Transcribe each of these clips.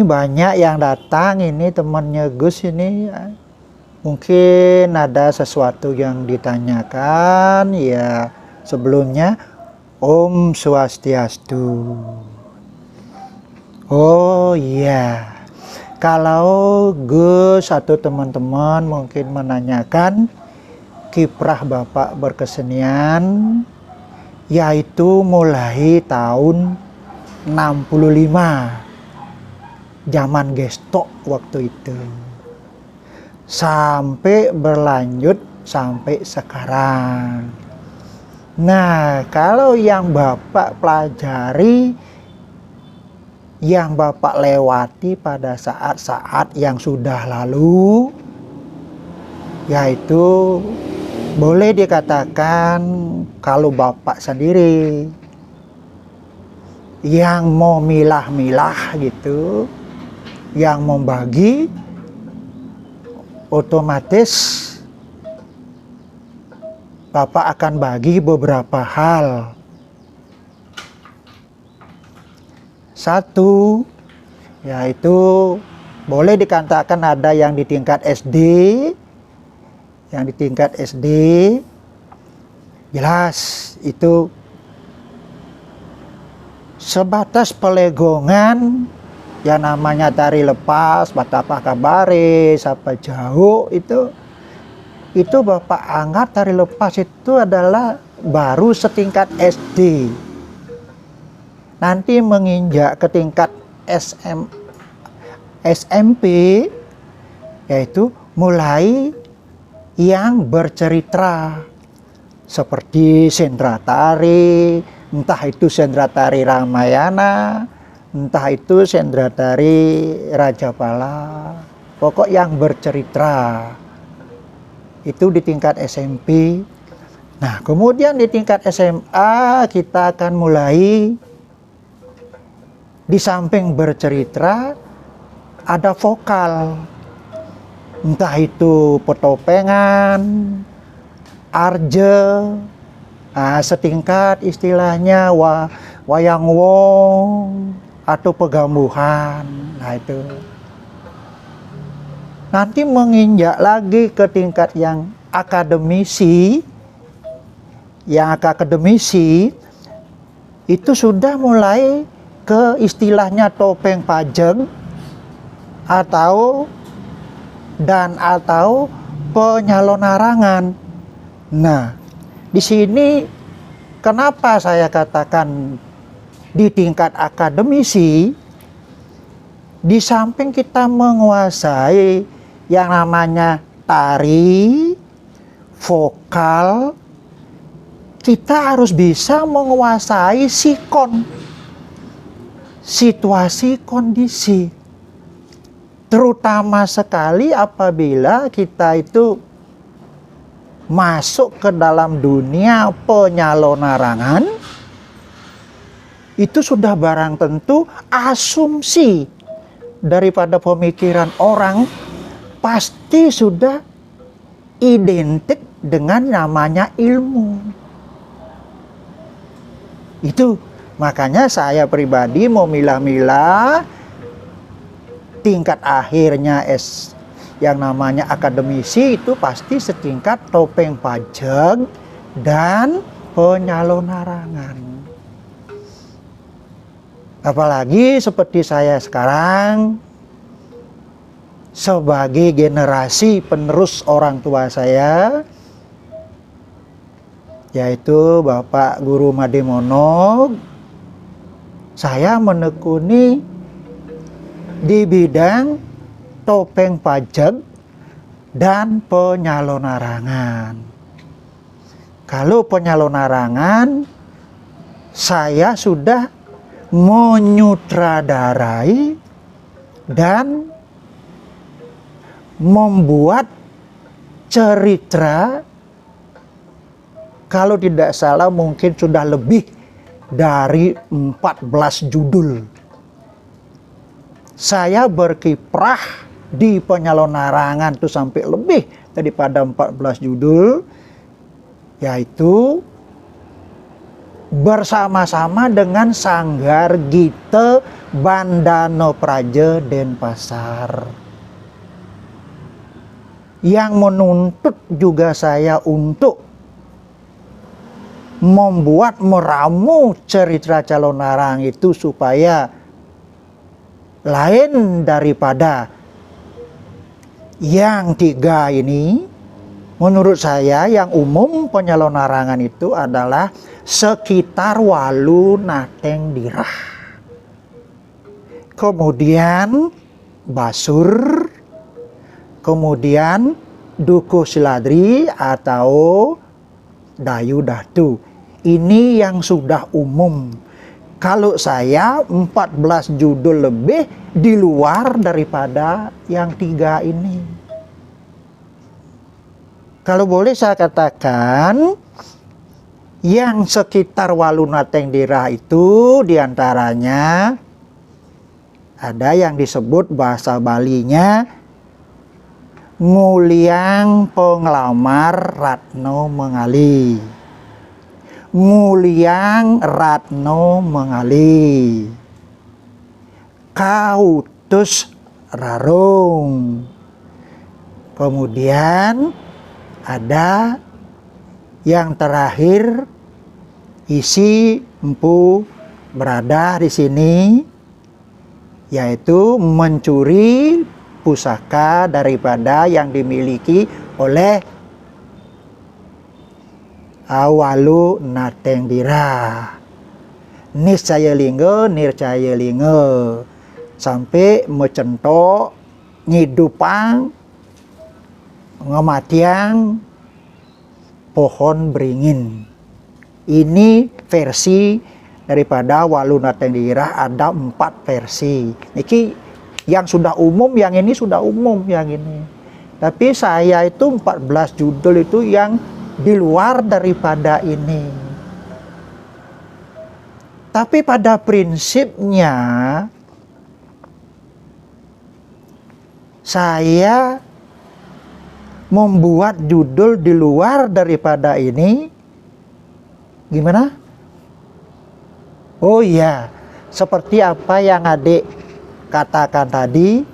banyak yang datang ini temannya Gus ini. Mungkin ada sesuatu yang ditanyakan ya. Sebelumnya Om Swastiastu. Oh iya, kalau Gus atau teman-teman mungkin menanyakan kiprah Bapak berkesenian, yaitu mulai tahun 65, zaman gestok waktu itu, sampai berlanjut sampai sekarang. Nah, kalau yang Bapak pelajari, yang Bapak lewati pada saat-saat yang sudah lalu, yaitu boleh dikatakan kalau Bapak sendiri yang mau milah-milah gitu, yang membagi, otomatis Bapak akan bagi beberapa hal. Satu, yaitu boleh dikatakan ada yang di tingkat SD. Yang di tingkat SD, jelas itu sebatas pelegongan, yang namanya tari lepas, batapa kabare, sapa jauh itu Bapak anggap tari lepas itu adalah baru setingkat SD. Nanti menginjak ke tingkat SMP, yaitu mulai yang bercerita seperti sendra tari, entah itu sendra tari Ramayana, entah itu sendra tari Rajapala, pokok yang bercerita. Itu di tingkat SMP. Nah, kemudian di tingkat SMA kita akan mulai, di samping bercerita ada vokal, entah itu petopengan, arje, setingkat istilahnya wayang wong atau pegambuhan. Nah itu nanti menginjak lagi ke tingkat yang akademisi. Yang akademisi itu sudah mulai ke istilahnya topeng pajeng atau penyalon narangan. Nah, di sini kenapa saya katakan di tingkat akademisi, di samping kita menguasai yang namanya tari, vokal, kita harus bisa menguasai sikon, situasi kondisi. Terutama sekali apabila kita itu masuk ke dalam dunia penyalon narangan, itu sudah barang tentu asumsi daripada pemikiran orang pasti sudah identik dengan namanya ilmu. Itu makanya saya pribadi mau milah-milah tingkat akhirnya yang namanya akademisi itu pasti setingkat topeng pajeng dan penyalon narangan. Apalagi seperti saya sekarang sebagai generasi penerus orang tua saya, yaitu Bapak Guru Mademono, saya menekuni di bidang topeng pajeng dan penyalon narangan. Kalau penyalon narangan, saya sudah menyutradarai dan membuat cerita, kalau tidak salah mungkin sudah lebih dari 14 judul. Saya berkiprah di penyalon narangan itu sampai lebih daripada 14 judul, yaitu bersama-sama dengan Sanggar Gite Bandano Praja Denpasar. Yang menuntut juga saya untuk membuat meramu cerita Calonarang itu supaya lain daripada yang tiga ini. Menurut saya yang umum penyalonarangan itu adalah sekitar Walu Nateng Dirah, kemudian Basur, kemudian Dukuh Siladri atau Dayu Datu. Ini yang sudah umum. Kalau saya 14 judul lebih di luar daripada yang tiga ini. Kalau boleh saya katakan, yang sekitar Walu Nateng Dirah itu diantaranya ada yang disebut bahasa Balinya Nguliang Penglamar Ratno Mengali. Nguliang Ratno Mengali. Kautus Rarung. Kemudian ada yang terakhir, isi empu berada di sini, yaitu mencuri pusaka daripada yang dimiliki oleh Walu Nateng Dirah. Niscaya Lingga, sampai mecentok ngidupang ngematiang pohon beringin. Ini versi daripada Walu Nateng Dirah, ada 4 versi. Ini yang sudah umum, yang ini sudah umum yang ini. Tapi saya itu 14 judul itu yang di luar daripada ini. Tapi pada prinsipnya saya membuat judul di luar daripada ini. Gimana? Oh iya, seperti apa yang adik katakan tadi,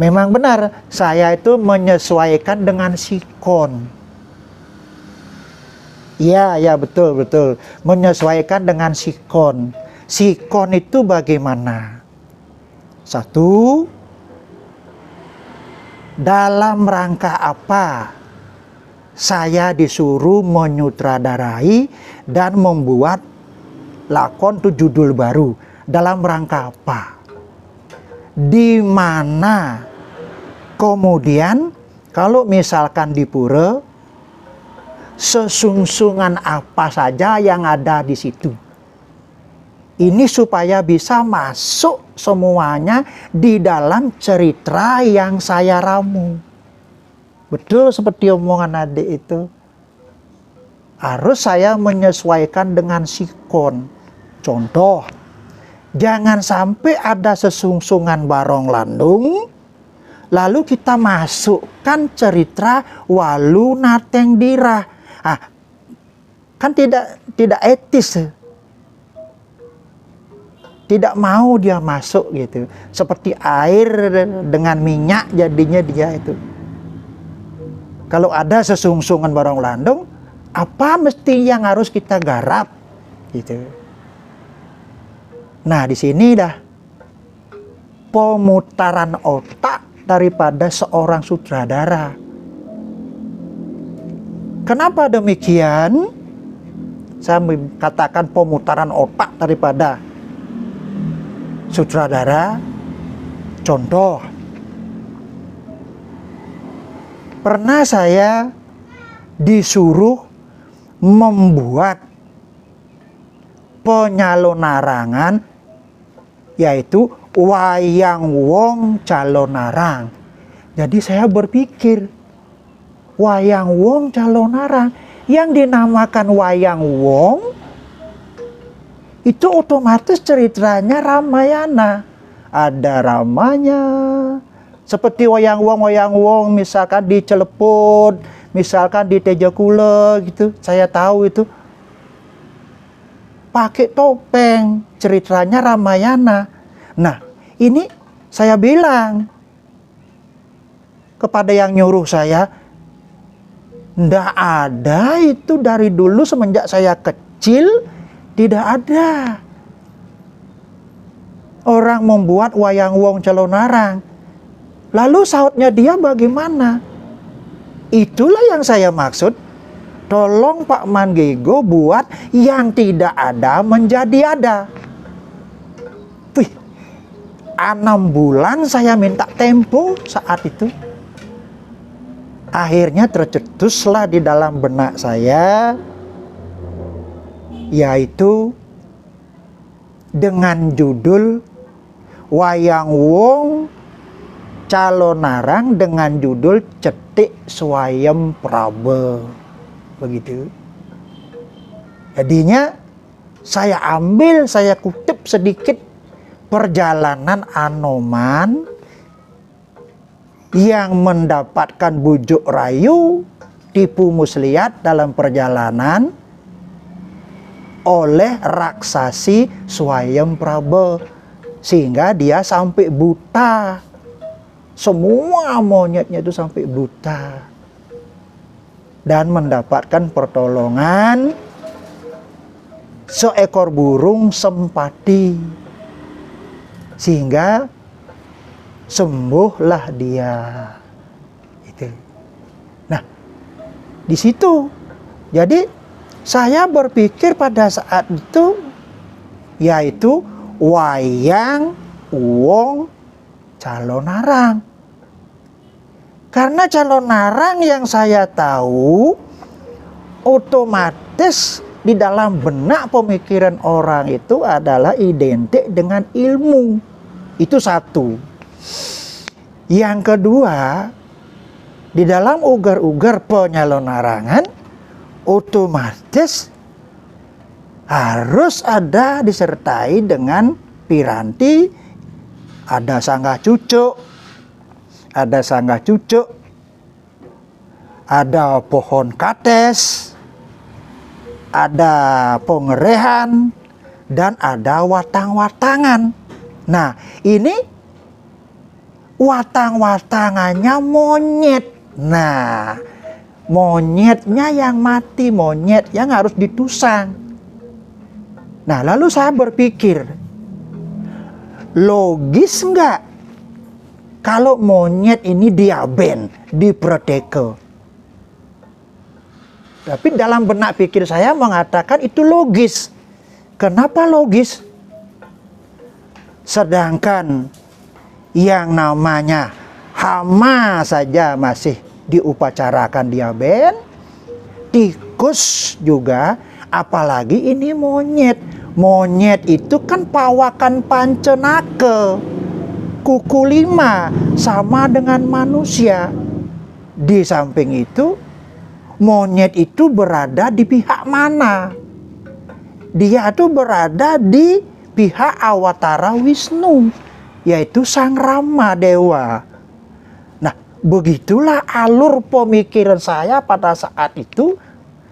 memang benar, saya itu menyesuaikan dengan sikon. Iya, betul. Menyesuaikan dengan sikon. Sikon itu bagaimana? Satu, dalam rangka apa saya disuruh menyutradarai dan membuat lakon itu judul baru? Dalam rangka apa? Di mana kemudian kalau misalkan di pura, sesungsungan apa saja yang ada di situ. Ini supaya bisa masuk semuanya di dalam cerita yang saya ramu. Betul seperti omongan adik itu. Harus saya menyesuaikan dengan sikon. Contoh, jangan sampai ada sesungsungan Barong Landung, lalu kita masukkan cerita Walu Nateng Dirah. Kan tidak etis. Tidak mau dia masuk gitu. Seperti air dengan minyak jadinya dia itu. Kalau ada sesungsungan Barong Landung, apa mesti yang harus kita garap gitu. Nah, di sini dah pemutaran otak daripada seorang sutradara. Kenapa demikian? Saya katakan pemutaran otak daripada sutradara. Contoh, pernah saya disuruh membuat penyalonarangan, yaitu Wayang Wong Calonarang. Jadi saya berpikir, Wayang Wong Calonarang yang dinamakan Wayang Wong itu otomatis ceritanya Ramayana. Ada ramanya. Seperti Wayang Wong misalkan di Celeput, misalkan di Tejakula gitu. Saya tahu itu. Pakai topeng, ceritanya Ramayana. Nah, ini saya bilang kepada yang nyuruh saya, ndak ada itu dari dulu semenjak saya kecil, tidak ada orang membuat wayang wong Calonarang. Lalu sautnya dia bagaimana? Itulah yang saya maksud. Tolong Pak Manggego buat yang tidak ada menjadi ada. Wih, 6 bulan saya minta tempo saat itu. Akhirnya tercetuslah di dalam benak saya, yaitu dengan judul Wayang Wong Calonarang dengan judul Cetik Swayem Prabe. Begitu. Jadinya saya ambil, saya kutip sedikit perjalanan Anoman yang mendapatkan bujuk rayu tipu muslihat dalam perjalanan oleh raksasi Swayem Prabe, sehingga dia sampai buta. Semua monyetnya itu sampai buta dan mendapatkan pertolongan seekor burung sempati, sehingga sembuhlah dia. Itu. Nah, di situ. Jadi saya berpikir pada saat itu, yaitu wayang wong Calonarang. Karena Calonarang yang saya tahu otomatis di dalam benak pemikiran orang itu adalah identik dengan ilmu. Itu satu. Yang kedua, di dalam ugar-ugar penyalonarangan otomatis harus ada disertai dengan piranti, ada sanggah cucuk, ada pohon kates, ada pengerehan, dan ada watang-watangan. Nah, ini watang-watangannya monyet. Nah, monyetnya yang mati, monyet yang harus ditusang. Nah, lalu saya berpikir, logis enggak kalau monyet ini diaben, diproteke? Tapi dalam benak pikir saya mengatakan itu logis. Kenapa logis? Sedangkan yang namanya hama saja masih diupacarakan diaben, tikus juga, apalagi ini monyet. Monyet itu kan pawakan pancenake, kuku 5, sama dengan manusia. Di samping itu, monyet itu berada di pihak mana? Dia itu berada di pihak Awatara Wisnu, yaitu Sang Rama Dewa. Nah, begitulah alur pemikiran saya pada saat itu,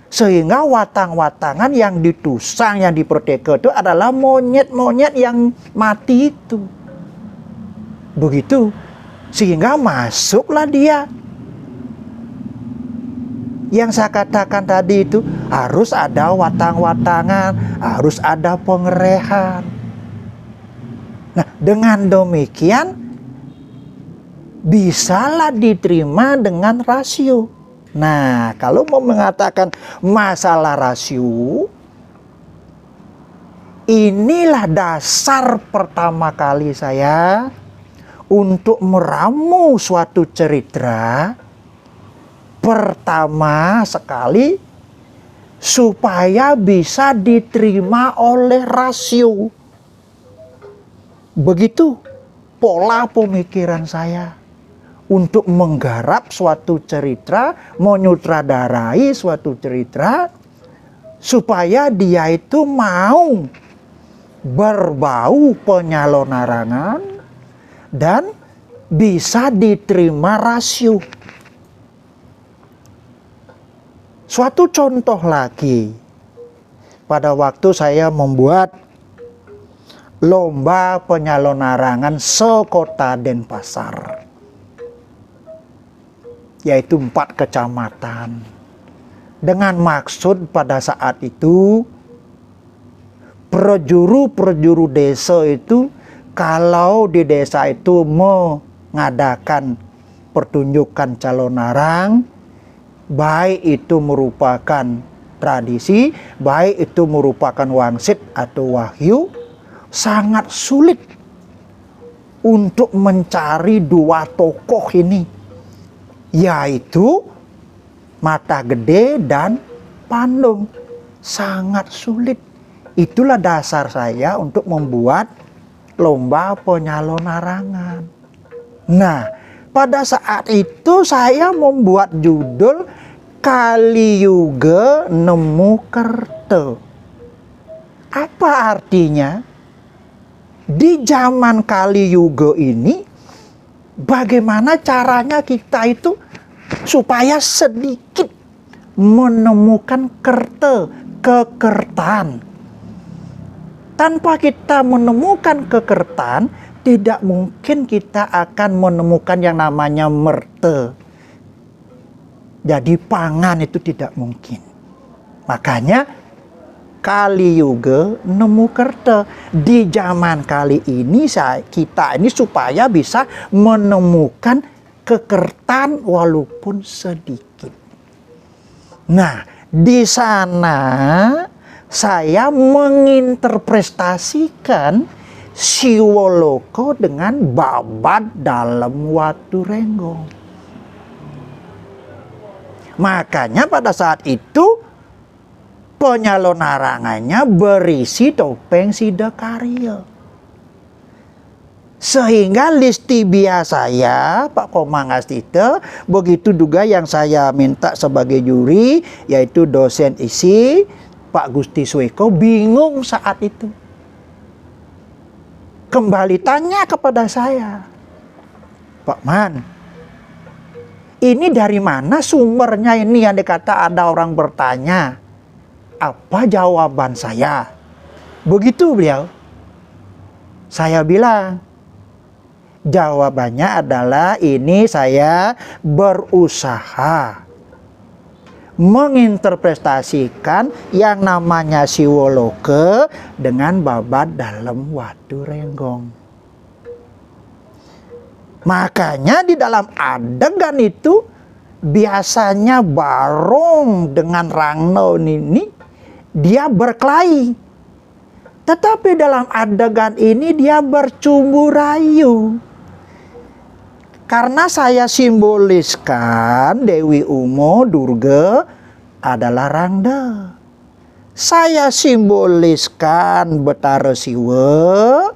sehingga watang-watangan yang ditusang, yang diproteke itu adalah monyet-monyet yang mati itu. Begitu, sehingga masuklah dia. Yang saya katakan tadi itu harus ada watang-watangan, harus ada pengerehan. Nah, dengan demikian bisalah diterima dengan rasio. Nah, kalau mau mengatakan masalah rasio, inilah dasar pertama kali saya untuk meramu suatu cerita. Pertama sekali supaya bisa diterima oleh rasio. Begitu pola pemikiran saya untuk menggarap suatu cerita, menyutradarai suatu cerita, supaya dia itu mau berbau penyalonarangan dan bisa diterima rasio. Suatu contoh lagi, pada waktu saya membuat lomba penyalon larangan sekota Denpasar, yaitu 4 kecamatan. Dengan maksud pada saat itu perjuru desa itu, kalau di desa itu mengadakan pertunjukan calon arang, baik itu merupakan tradisi, baik itu merupakan wangsit atau wahyu, sangat sulit untuk mencari 2 tokoh ini, yaitu Mata Gede dan Pandung. Sangat sulit. Itulah dasar saya untuk membuat lomba penyalon larangan. Nah, pada saat itu saya membuat judul Kaliyuga Nemu Kerta. Apa artinya? Di zaman Kaliyuga ini, bagaimana caranya kita itu supaya sedikit menemukan kerta, kekertan. Tanpa kita menemukan kekertan, tidak mungkin kita akan menemukan yang namanya merta. Jadi pangan itu tidak mungkin. Makanya Kaliyuga Nemu Kerta. Di zaman kali ini kita ini supaya bisa menemukan kekertan walaupun sedikit. Nah, di sana saya menginterpretasikan Siwoloko dengan babat dalam Watu Renggong. Makanya pada saat itu penyalon larangannya berisi topeng Sidakarya. Sehingga listibia saya, Pak Komang Astite, begitu juga yang saya minta sebagai juri, yaitu dosen isi, Pak Gusti Sweko, bingung saat itu. Kembali tanya kepada saya, Pak Man, ini dari mana sumbernya ini yang dikata ada orang bertanya? Apa jawaban saya? Begitu beliau. Saya bilang, jawabannya adalah ini saya berusaha menginterpretasikan yang namanya Siwoloke dengan babat dalam Watu Renggong. Makanya di dalam adegan itu biasanya Barong dengan Rangno ini dia berkelahi. Tetapi dalam adegan ini dia bercumbu rayu. Karena saya simboliskan Dewi Umo Durga adalah Rangda. Saya simboliskan Betara Siwa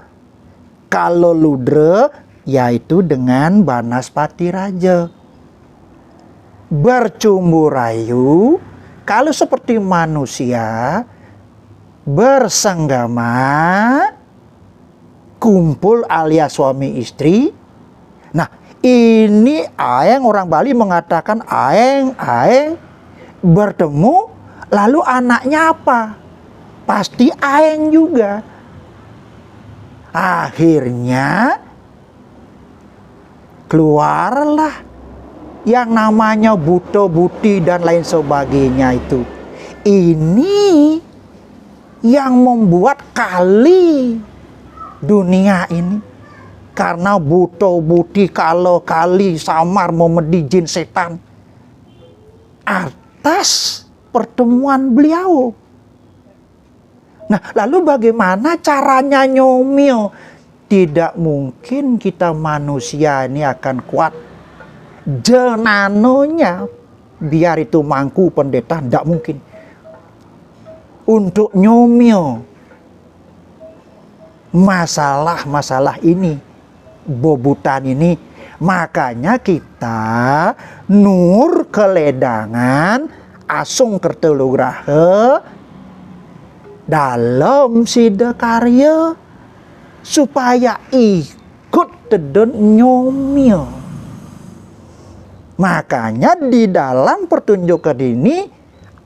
kalau Ludra yaitu dengan Banaspati Raja. Bercumbu rayu kalau seperti manusia bersenggama, kumpul alias suami istri. Nah, ini aeng, orang Bali mengatakan aeng bertemu, lalu anaknya apa? Pasti aeng juga. Akhirnya keluarlah yang namanya Buto Buti dan lain sebagainya itu. Ini yang membuat kali dunia ini. Karena Buto Buti kalau kali samar memedi jin setan atas pertemuan beliau. Nah, lalu bagaimana caranya nyomio? Tidak mungkin kita manusia ini akan kuat jenanonya biar itu mangku pendeta, tidak mungkin. Untuk nyomio masalah-masalah ini, bobutan ini, makanya kita nur keledangan asung kertelugrahe dalam Sidakarya supaya ikut teden nyomio. Makanya di dalam pertunjukan ini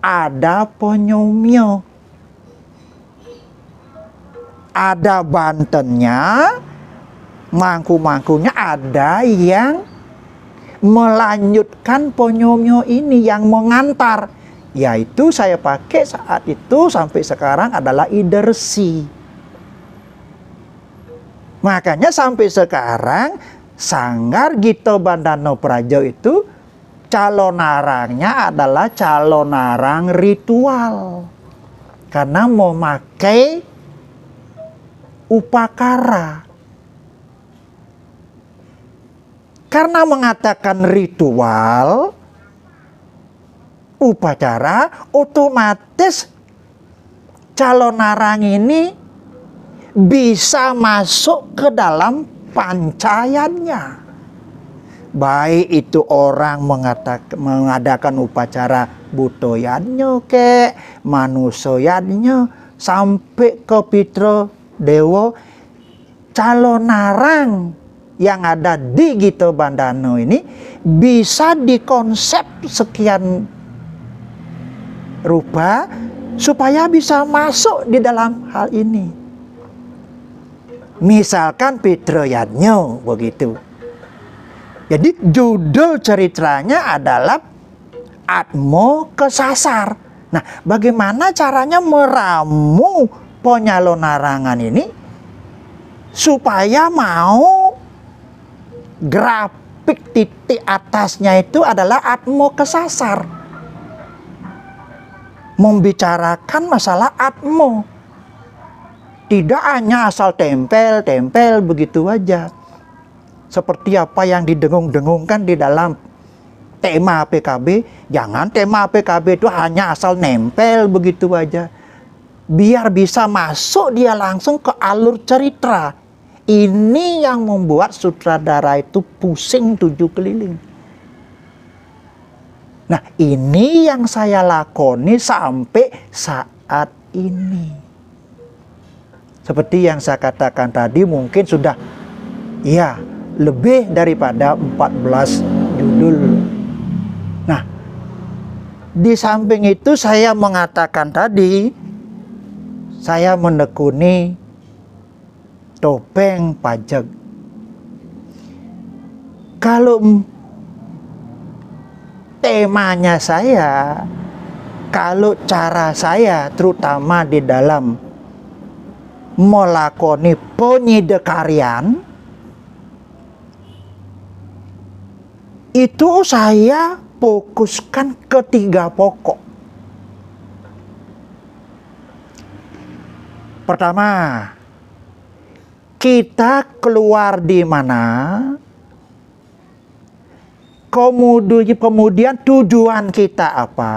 ada penyomio. ada bantennya, mangku-mangkunya, ada yang melanjutkan ponyomyo ini, yang mengantar. Yaitu saya pakai saat itu sampai sekarang adalah idersi. Makanya sampai sekarang Sanggar Gito Bandano Prajo itu calon narangnya adalah calon narang ritual. Karena memakai upakara. Karena mengatakan ritual, upacara, otomatis calon narang ini bisa masuk ke dalam pancayannya. Baik itu orang mengadakan upacara butoyannya ke, manusoyannya, sampai ke Pitro Dewo, calon narang yang ada di Gito Bandano ini bisa dikonsep sekian rupa supaya bisa masuk di dalam hal ini. Misalkan Pitroyanyo begitu. Jadi judul ceritanya adalah Atmo Kesasar. Nah, bagaimana caranya meramu ponyalo narangan ini supaya mau grafik titik atasnya itu adalah Atmo Kesasar. Membicarakan masalah Atmo. Tidak hanya asal tempel begitu aja. Seperti apa yang didengung-dengungkan di dalam tema PKB. Jangan tema PKB itu hanya asal nempel begitu aja. Biar bisa masuk dia langsung ke alur cerita. Ini yang membuat sutradara itu pusing 7 keliling. Nah, ini yang saya lakoni sampai saat ini. Seperti yang saya katakan tadi, mungkin sudah lebih daripada 14 judul. Nah, di samping itu saya mengatakan tadi, saya menekuni topeng pajak. Kalau temanya saya, kalau cara saya terutama di dalam melakoni penyidekaryan, itu saya fokuskan ke 3 pokok. Pertama, kita keluar di mana, kemudian tujuan kita apa,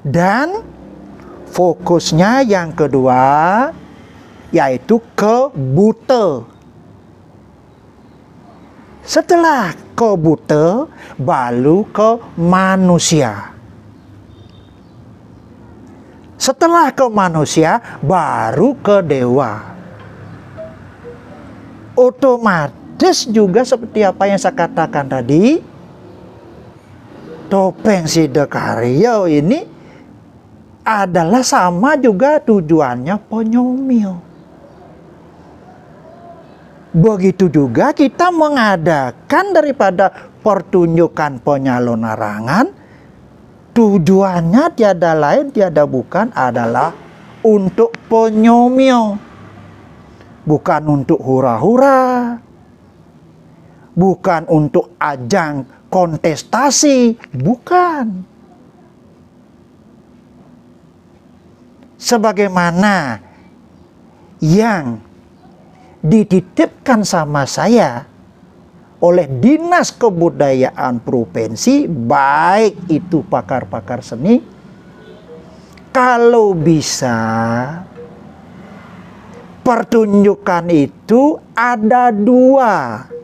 dan fokusnya yang kedua yaitu ke Buta. Setelah ke Buta, baru ke manusia. Setelah ke manusia, baru ke dewa. Otomatis juga seperti apa yang saya katakan tadi, topeng Sidakarya ini adalah sama juga tujuannya ponyomyo. Begitu juga kita mengadakan daripada pertunjukan ponyalo narangan, tujuannya tiada lain tiada bukan adalah untuk ponyomyo. Bukan untuk hura-hura, bukan untuk ajang kontestasi, bukan. Sebagaimana yang dititipkan sama saya oleh Dinas Kebudayaan Provinsi, baik itu pakar-pakar seni, kalau bisa pertunjukan itu ada 2.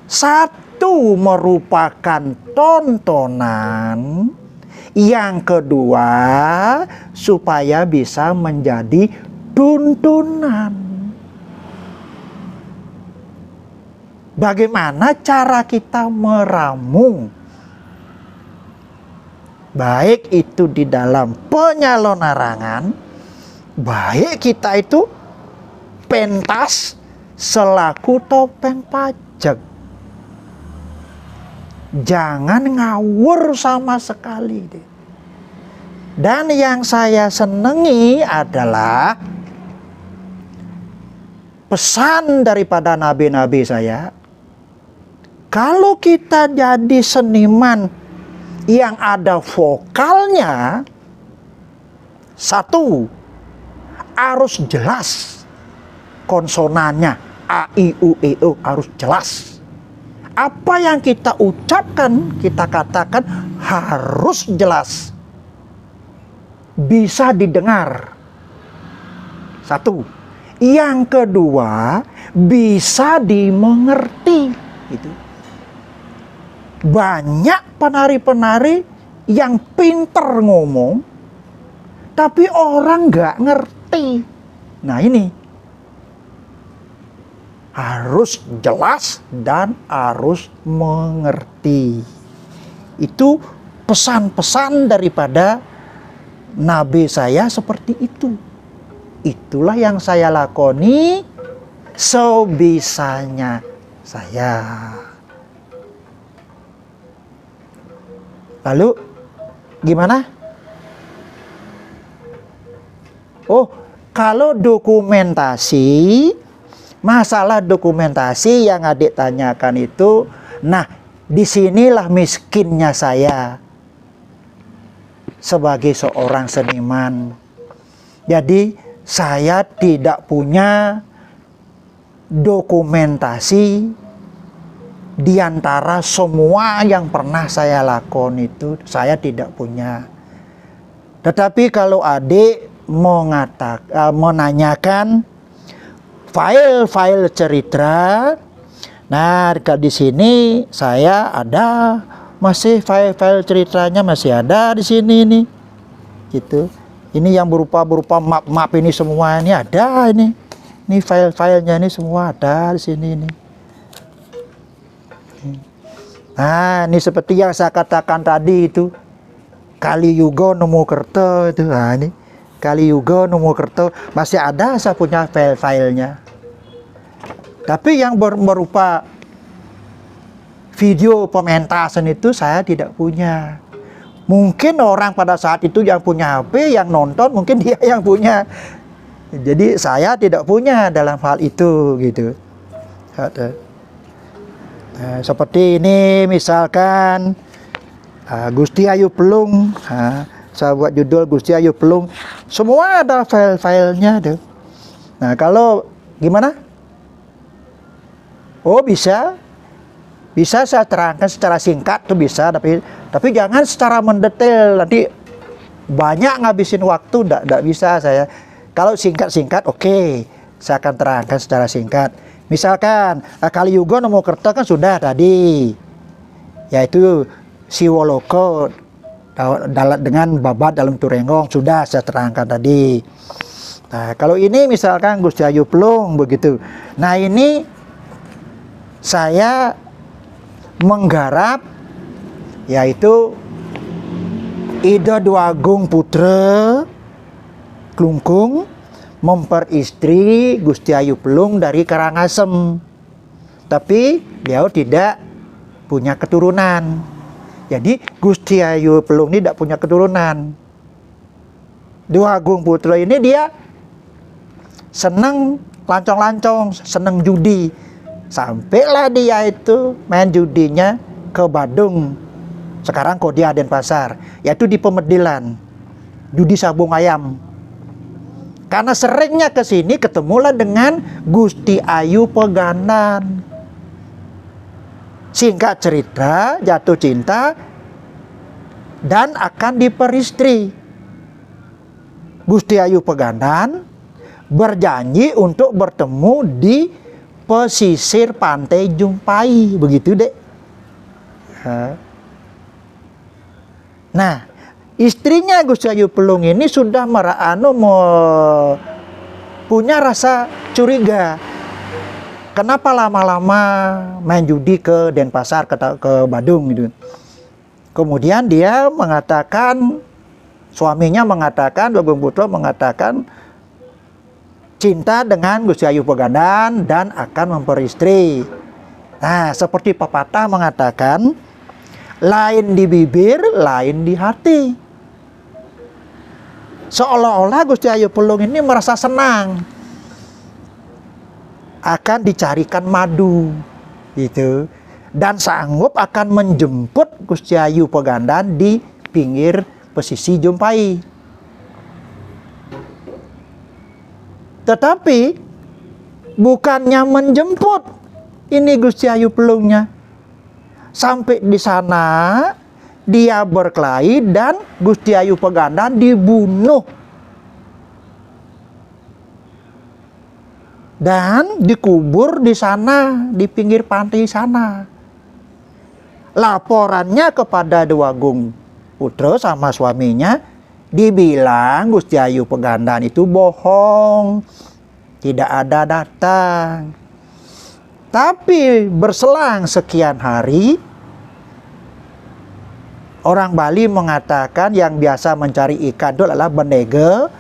Satu merupakan tontonan, yang kedua supaya bisa menjadi tuntunan. Bagaimana cara kita meramu baik itu di dalam penyalon larangan, baik kita itu pentas selaku topeng pajak. Jangan ngawur sama sekali deh. Dan yang saya senangi adalah pesan daripada nabi-nabi saya. Kalau kita jadi seniman yang ada vokalnya, satu, harus jelas konsonannya, a, i, u, e, o harus jelas. Apa yang kita ucapkan, kita katakan harus jelas, bisa didengar. Satu. Yang kedua, bisa dimengerti. Itu. Banyak penari-penari yang pinter ngomong, tapi orang nggak ngerti. Nah ini harus jelas dan harus mengerti. Itu pesan-pesan daripada nabi saya seperti itu. Itulah yang saya lakoni sebisanya saya. Lalu gimana? Oh, kalau dokumentasi, masalah dokumentasi yang adik tanyakan itu, nah disinilah miskinnya saya sebagai seorang seniman. Jadi saya tidak punya dokumentasi di antara semua yang pernah saya lakukan itu, saya tidak punya. Tetapi kalau adik mau menanyakan file-file cerita, nah di sini saya ada, masih file-file ceritanya masih ada di sini nih, gitu. Ini yang berupa map ini semua ini ada ini file-filenya ini semua ada di sini ini. Nah, ini seperti yang saya katakan tadi itu, Kali Yuga Nemu Kerto itu. Nah, ini Kali Yuga Nemu Kerto masih ada, saya punya file-filenya. Tapi yang berupa video pementasan itu saya tidak punya. Mungkin orang pada saat itu yang punya HP, yang nonton mungkin dia yang punya. Jadi saya tidak punya dalam hal itu gitu. Nah, seperti ini misalkan Gusti Ayu Pelung, saya buat judul Gusti Ayu Pelung, semua ada file-filenya tuh. Nah kalau gimana? Oh bisa saya terangkan secara singkat tuh bisa, tapi jangan secara mendetail, nanti banyak ngabisin waktu, enggak bisa saya. Kalau singkat-singkat oke, saya akan terangkan secara singkat. Misalkan Kali Yuga Nemu Kerto kan sudah tadi, yaitu Siwoloko dengan babat dalam Turenggong sudah saya terangkan tadi. Nah kalau ini misalkan Gusti Ayu Pelung begitu. Nah ini saya menggarap yaitu Ida Dwagung Putra Klungkung memperistri Gusti Ayu Pelung dari Karangasem, tapi beliau tidak punya keturunan. Jadi Gusti Ayu Pelung ini tidak punya keturunan. Dwagung Putra ini dia senang lancong-lancong, senang judi. Sampailah dia itu main judinya ke Badung. Sekarang kok dia Denpasar, yaitu di Pemedilan, judi sabung ayam. Karena seringnya ke sini ketemulah dengan Gusti Ayu Peganan. Singkat cerita, jatuh cinta dan akan diperistri. Gusti Ayu Peganan berjanji untuk bertemu di pesisir pantai Jumpai, begitu dek. Nah, istrinya Gusti Ayu Pelung ini sudah punya rasa curiga. Kenapa lama-lama main judi ke Denpasar, ke Badung gitu. Kemudian dia mengatakan, suaminya mengatakan, Bagong Putra mengatakan cinta dengan Gusti Ayu Pegandan dan akan memperistri. Nah, seperti pepatah mengatakan, lain di bibir, lain di hati. Seolah-olah Gusti Ayu Pelung ini merasa senang akan dicarikan madu, gitu. Dan sanggup akan menjemput Gusti Ayu Pegandan di pinggir pesisir Jumpai. Tetapi bukannya menjemput ini Gusti Ayu Pelungnya. Sampai di sana dia berkelahi dan Gusti Ayu Pegandan dibunuh. Dan dikubur di sana, di pinggir pantai sana. Laporannya kepada Dewagung Putra sama suaminya, dibilang Gusti Ayu Pegandan itu bohong, tidak ada datang. Tapi berselang sekian hari, orang Bali mengatakan yang biasa mencari ikan itu adalah bendege.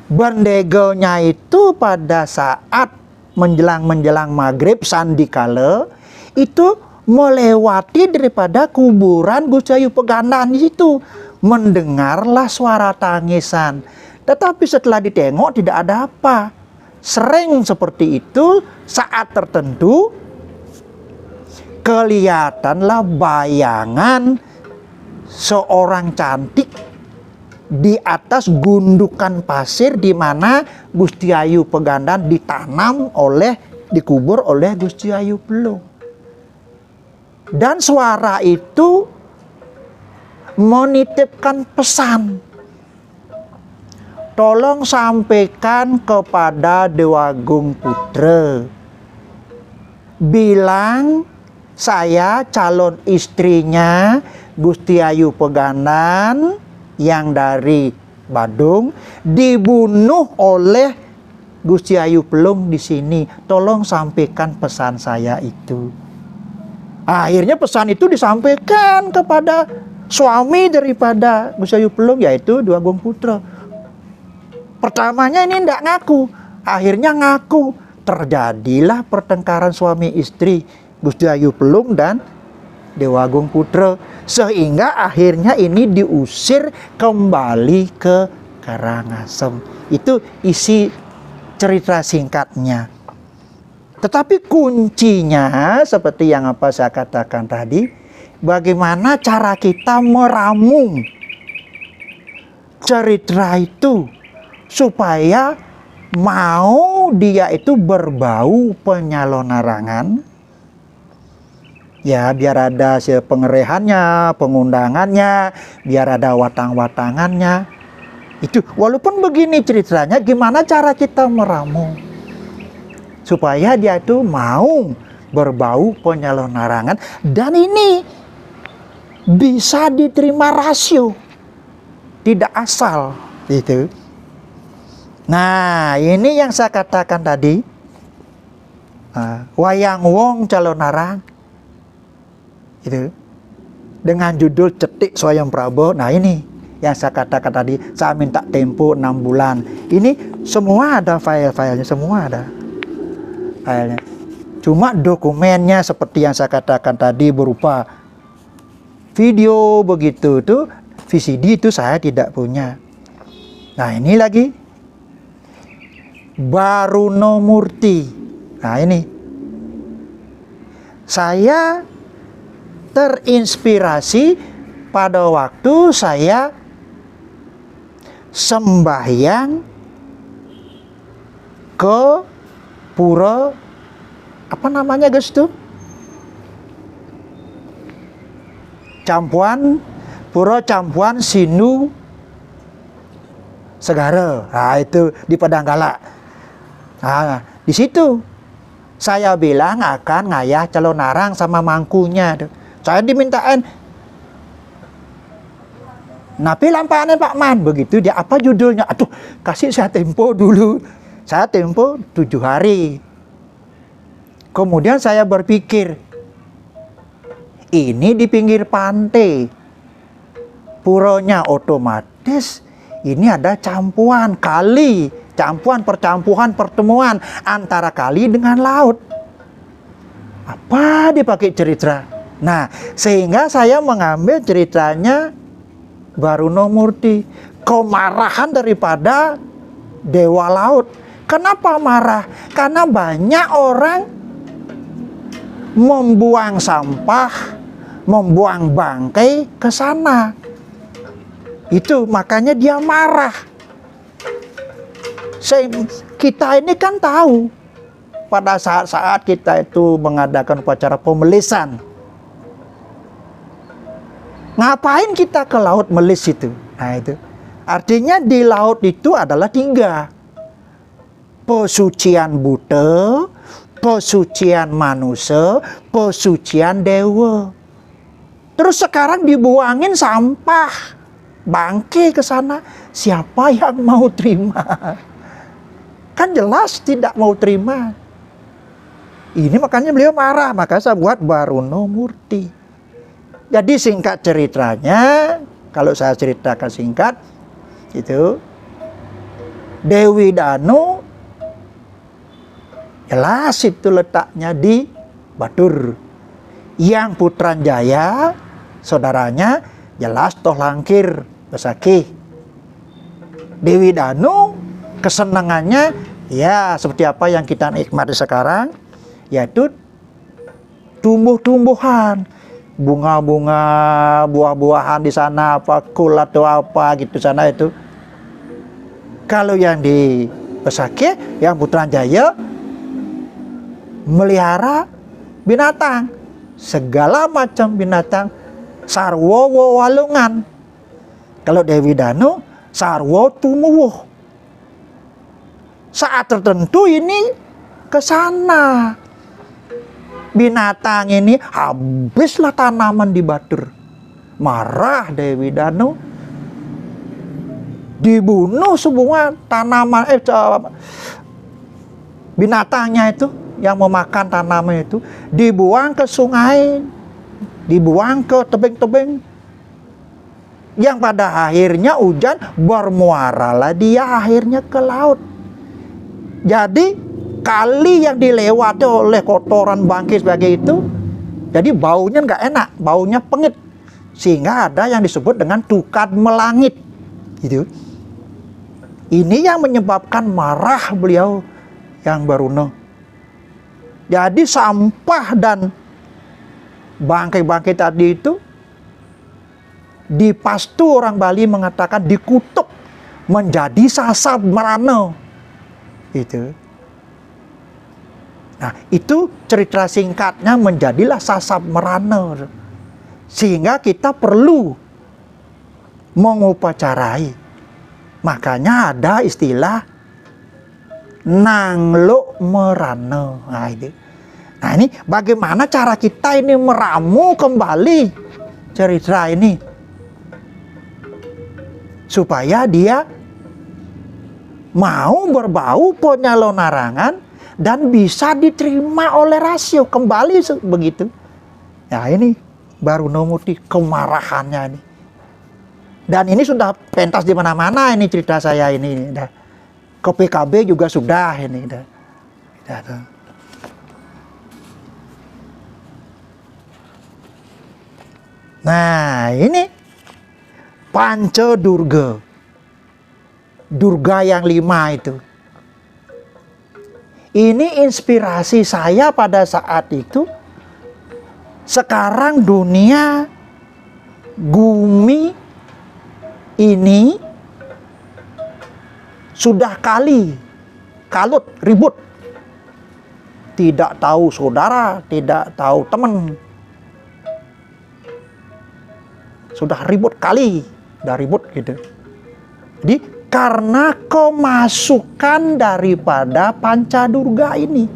Bendegenya itu pada saat menjelang maghrib sandikala itu melewati daripada kuburan Gusti Ayu Pegandan di situ. Mendengarlah suara tangisan. Tetapi setelah ditengok tidak ada apa. Sering seperti itu saat tertentu kelihatanlah bayangan seorang cantik di atas gundukan pasir di mana Gusti Ayu Pegandan dikubur oleh Gusti Ayu Pelung. Dan suara itu menitipkan pesan, tolong sampaikan kepada Dewagung Putra, bilang saya calon istrinya Gusti Ayu Pegandan yang dari Badung dibunuh oleh Gusti Ayu Pelung di sini. Tolong sampaikan pesan saya itu. Akhirnya pesan itu disampaikan kepada suami daripada Gusti Ayu Pelung, yaitu Dewagung Putra. Pertamanya ini tidak ngaku, akhirnya ngaku. Terjadilah pertengkaran suami istri Gusti Ayu Pelung dan Dewagung Putra, sehingga akhirnya ini diusir kembali ke Karangasem. Itu isi cerita singkatnya. Tetapi kuncinya seperti yang apa saya katakan tadi, bagaimana cara kita meramu cerita itu supaya mau dia itu berbau penyalonarangan. Ya, biar ada pengerehannya, pengundangannya, biar ada watang-watangannya. Itu walaupun begini ceritanya, gimana cara kita meramu supaya dia itu mau berbau penyalonarangan, dan ini bisa diterima rasio, tidak asal gitu. Nah, ini yang saya katakan tadi, wayang wong calonarang itu dengan judul Cetik Swayam Prabo. Nah, ini yang saya katakan tadi, saya minta tempo 6 bulan. Ini semua ada file-filenya, semua ada filenya. Cuma dokumennya seperti yang saya katakan tadi berupa video begitu tuh, VCD itu saya tidak punya. Nah, ini lagi Baruno Murti. Nah, ini saya terinspirasi pada waktu saya sembahyang ke pura, apa namanya guys tuh? Pura Campuan Sinu Segara. Nah, itu di Padanggala. Nah, di situ saya bilang akan ngayah calonarang sama mangkunya. Saya dimintain, napi lampaannya Pak Man, begitu dia, apa judulnya? Aduh, kasih saya tempo dulu. Saya tempo 7 hari. Kemudian saya berpikir, Ini di pinggir pantai. Puronya otomatis ini ada campuran kali, percampuran, pertemuan antara kali dengan laut. Apa dipakai cerita? Nah, sehingga saya mengambil ceritanya Barunomurti, kemarahan daripada dewa laut. Kenapa marah? Karena banyak orang membuang sampah, membuang bangkai ke sana. Itu makanya dia marah. Kita ini kan tahu pada saat-saat kita itu mengadakan upacara pemelisan. Ngapain kita ke laut melis itu? Nah itu. Artinya di laut itu adalah 3. Pesucian buta, pesucian manusia, pesucian dewa. Terus sekarang dibuangin sampah, bangkai ke sana. Siapa yang mau terima? Kan jelas tidak mau terima. Ini makanya beliau marah, maka saya buat Barunomurti. Jadi singkat ceritanya, kalau saya ceritakan singkat, itu Dewi Danu jelas itu letaknya di Batur. Yang Putranjaya, saudaranya, jelas toh langkir Besaki. Dewi Danu kesenangannya ya seperti apa yang kita nikmati sekarang, yaitu tumbuh-tumbuhan, bunga-bunga, buah-buahan di sana, apa kul atau apa gitu sana itu. Kalau yang di Besaki, yang Putranjaya melihara binatang, segala macam binatang, sarwa walungan. Kalau Dewi Danu, sarwa tumuwuh. Saat tertentu ini ke sana. Binatang ini habislah tanaman di Batur. Marah Dewi Danu. Dibunuh semua tanaman binatangnya itu yang memakan tanaman itu, dibuang ke sungai, dibuang ke tebing-tebing. Yang pada akhirnya hujan bermuaralah dia akhirnya ke laut. Jadi kali yang dilewati oleh kotoran bangkai sebagai itu, jadi baunya nggak enak, baunya pengit, sehingga ada yang disebut dengan tukad melangit, gitu. Ini yang menyebabkan marah beliau yang Baruno. Jadi sampah dan bangkai-bangkai tadi itu di Pastu orang Bali mengatakan dikutuk menjadi sasab merana, itu. Nah, itu cerita singkatnya menjadilah sasab merana. Sehingga kita perlu mengupacarai. Makanya ada istilah nanglo merana. Nah, ini bagaimana cara kita ini meramu kembali cerita ini. Supaya dia mau berbau penyalonarangan dan bisa diterima oleh rasio kembali begitu. Nah ini Barunomurti kemarahannya ini. Dan ini sudah pentas di mana-mana ini cerita saya ini. Ke PKB juga sudah ini. Nah ini Panca Durga. Durga yang 5 itu. Ini inspirasi saya pada saat itu. Sekarang dunia bumi ini sudah kalut, ribut. Tidak tahu saudara, tidak tahu teman. Sudah ribut kali, udah ribut gitu. Jadi karena kemasukan daripada Pancadurga ini.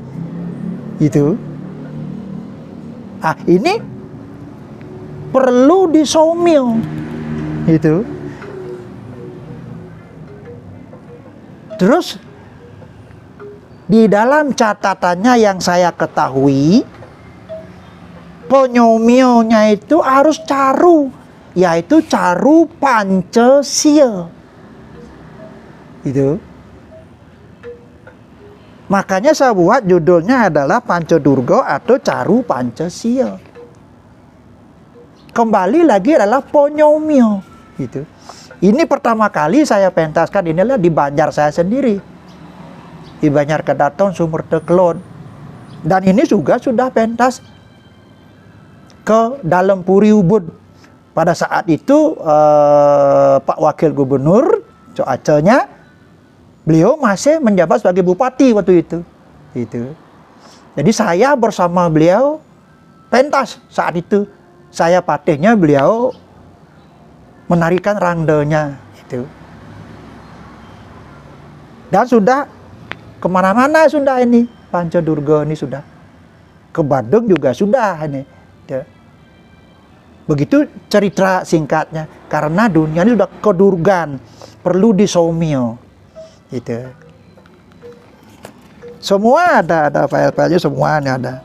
Itu. Ah, ini perlu disomil. Itu. Terus di dalam catatannya yang saya ketahui, Ponyomionya itu harus caru, yaitu caru Pancasila. Itu. Makanya saya buat judulnya adalah Pancadurga atau Caru Pancasila. Kembali lagi adalah Ponyomio. Gitu. Ini pertama kali saya pentaskan, inilah di Banjar saya sendiri. Di Banjar Kedaton, Sumur Teklon. Dan ini juga sudah pentas ke dalam Puri Ubud. Pada saat itu Pak Wakil Gubernur Acehnya, beliau masih menjabat sebagai bupati waktu itu. Gitu. Jadi saya bersama beliau pentas saat itu. Saya patihnya, beliau menarikan rangdenya. Gitu. Dan sudah kemana-mana sudah ini. Pancadurga ini sudah. Ke Badung juga sudah ini. Gitu. Begitu cerita singkatnya. Karena dunia ini sudah kedurgan. Perlu disomio. Gitu. Semua ada file-filenya, semua ada.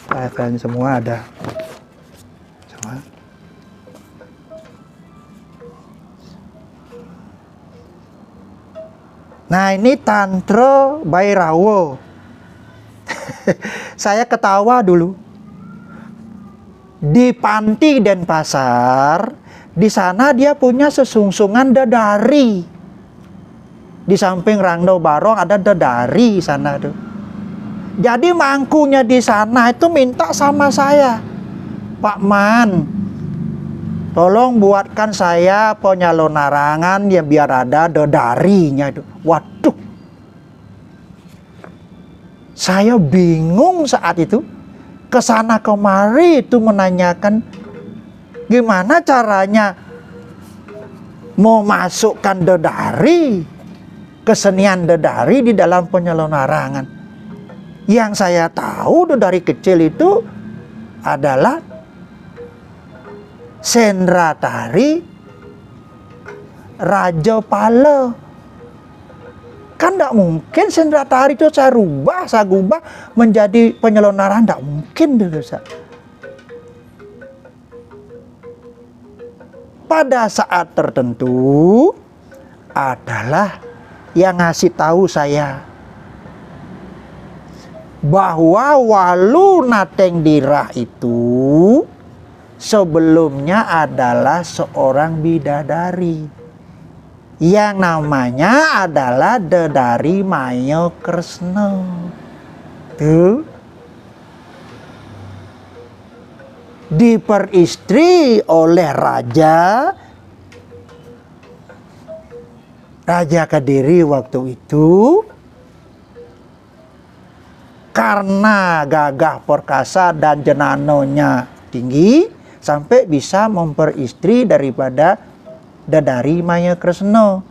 File-filenya semua ada. Semua. Nah, ini Tantra Bairawo. Saya ketawa dulu. Di Panti Denpasar, di sana dia punya sesungsungan dedari. Di samping Rangdo Barong ada dedari sana tuh. Jadi mangkunya di sana itu minta sama saya, Pak Man, tolong buatkan saya penyalon larangan yang biar ada dedarinya itu. Waduh, saya bingung saat itu. Kesana kemari itu menanyakan gimana caranya mau masukkan dedari, kesenian dedari di dalam penyalon larangan. Yang saya tahu dari kecil itu adalah sendra tari Raja Pala. Kan tidak mungkin sendra tari itu saya gubah menjadi penyalon larangan, tidak mungkin dulu. Pada saat tertentu adalah yang ngasih tahu saya bahwa Walu Nateng Dirah itu sebelumnya adalah seorang bidadari yang namanya adalah Dedari Maya Kresna. Tuh. Diperistri oleh Raja Kediri waktu itu. Karena gagah perkasa dan jenanonya tinggi, sampai bisa memperistri daripada Dedari Maya Kresna.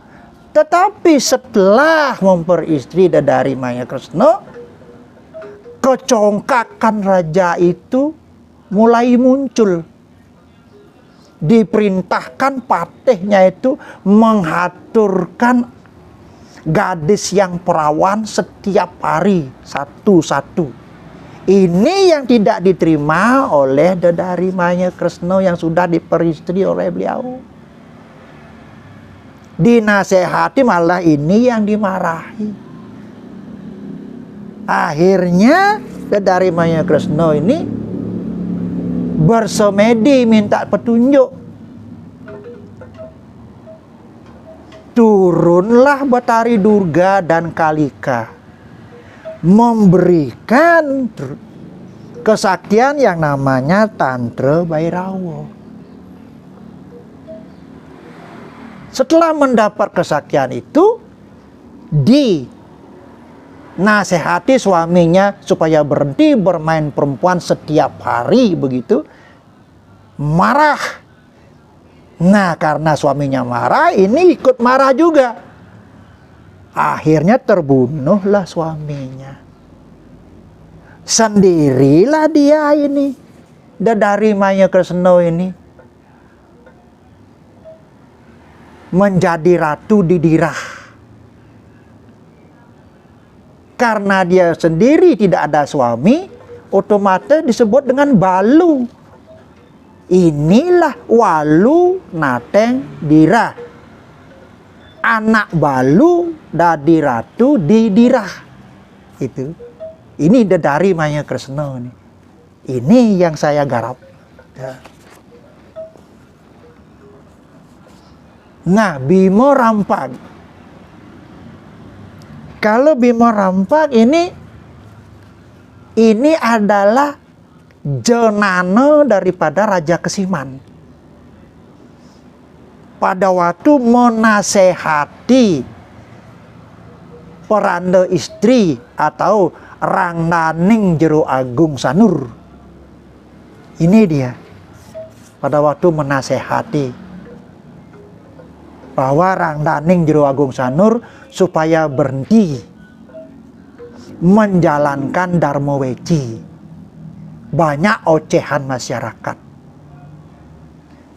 Tetapi setelah memperistri Dedari Maya Kresna, kecongkakan raja itu mulai muncul. Diperintahkan patihnya itu mengaturkan gadis yang perawan setiap hari satu-satu. Ini yang tidak diterima oleh Dedari Maya Kresna yang sudah diperistri oleh beliau. Dinasehati malah ini yang dimarahi. Akhirnya Dedari Maya Kresna ini bersemedi minta petunjuk. Turunlah Batari Durga dan Kalika memberikan kesaktian yang namanya Tantra Bairawo. Setelah mendapat kesaktian itu, dinasehati suaminya supaya berhenti bermain perempuan setiap hari begitu. Marah. Nah, karena suaminya marah, ini ikut marah juga. Akhirnya terbunuhlah suaminya. Sendirilah dia ini, Dedari Maya Kresna ini, menjadi ratu di Dirah. Karena dia sendiri tidak ada suami, otomatis disebut dengan balu. Inilah walu nateng dirah. Anak balu dadi ratu di dirah. Itu. Ini dari Maya Kresna nih. Ini yang saya garap. Ya. Nah, Bima Rampak. Kalau Bima Rampak ini adalah jenana daripada Raja Kesiman. Pada waktu menasehati peranda istri atau Rangdaning Jero Agung Sanur. Ini dia. Pada waktu menasehati bahwa Rangdaning Jero Agung Sanur supaya berhenti menjalankan Dharma Weci. Banyak ocehan masyarakat.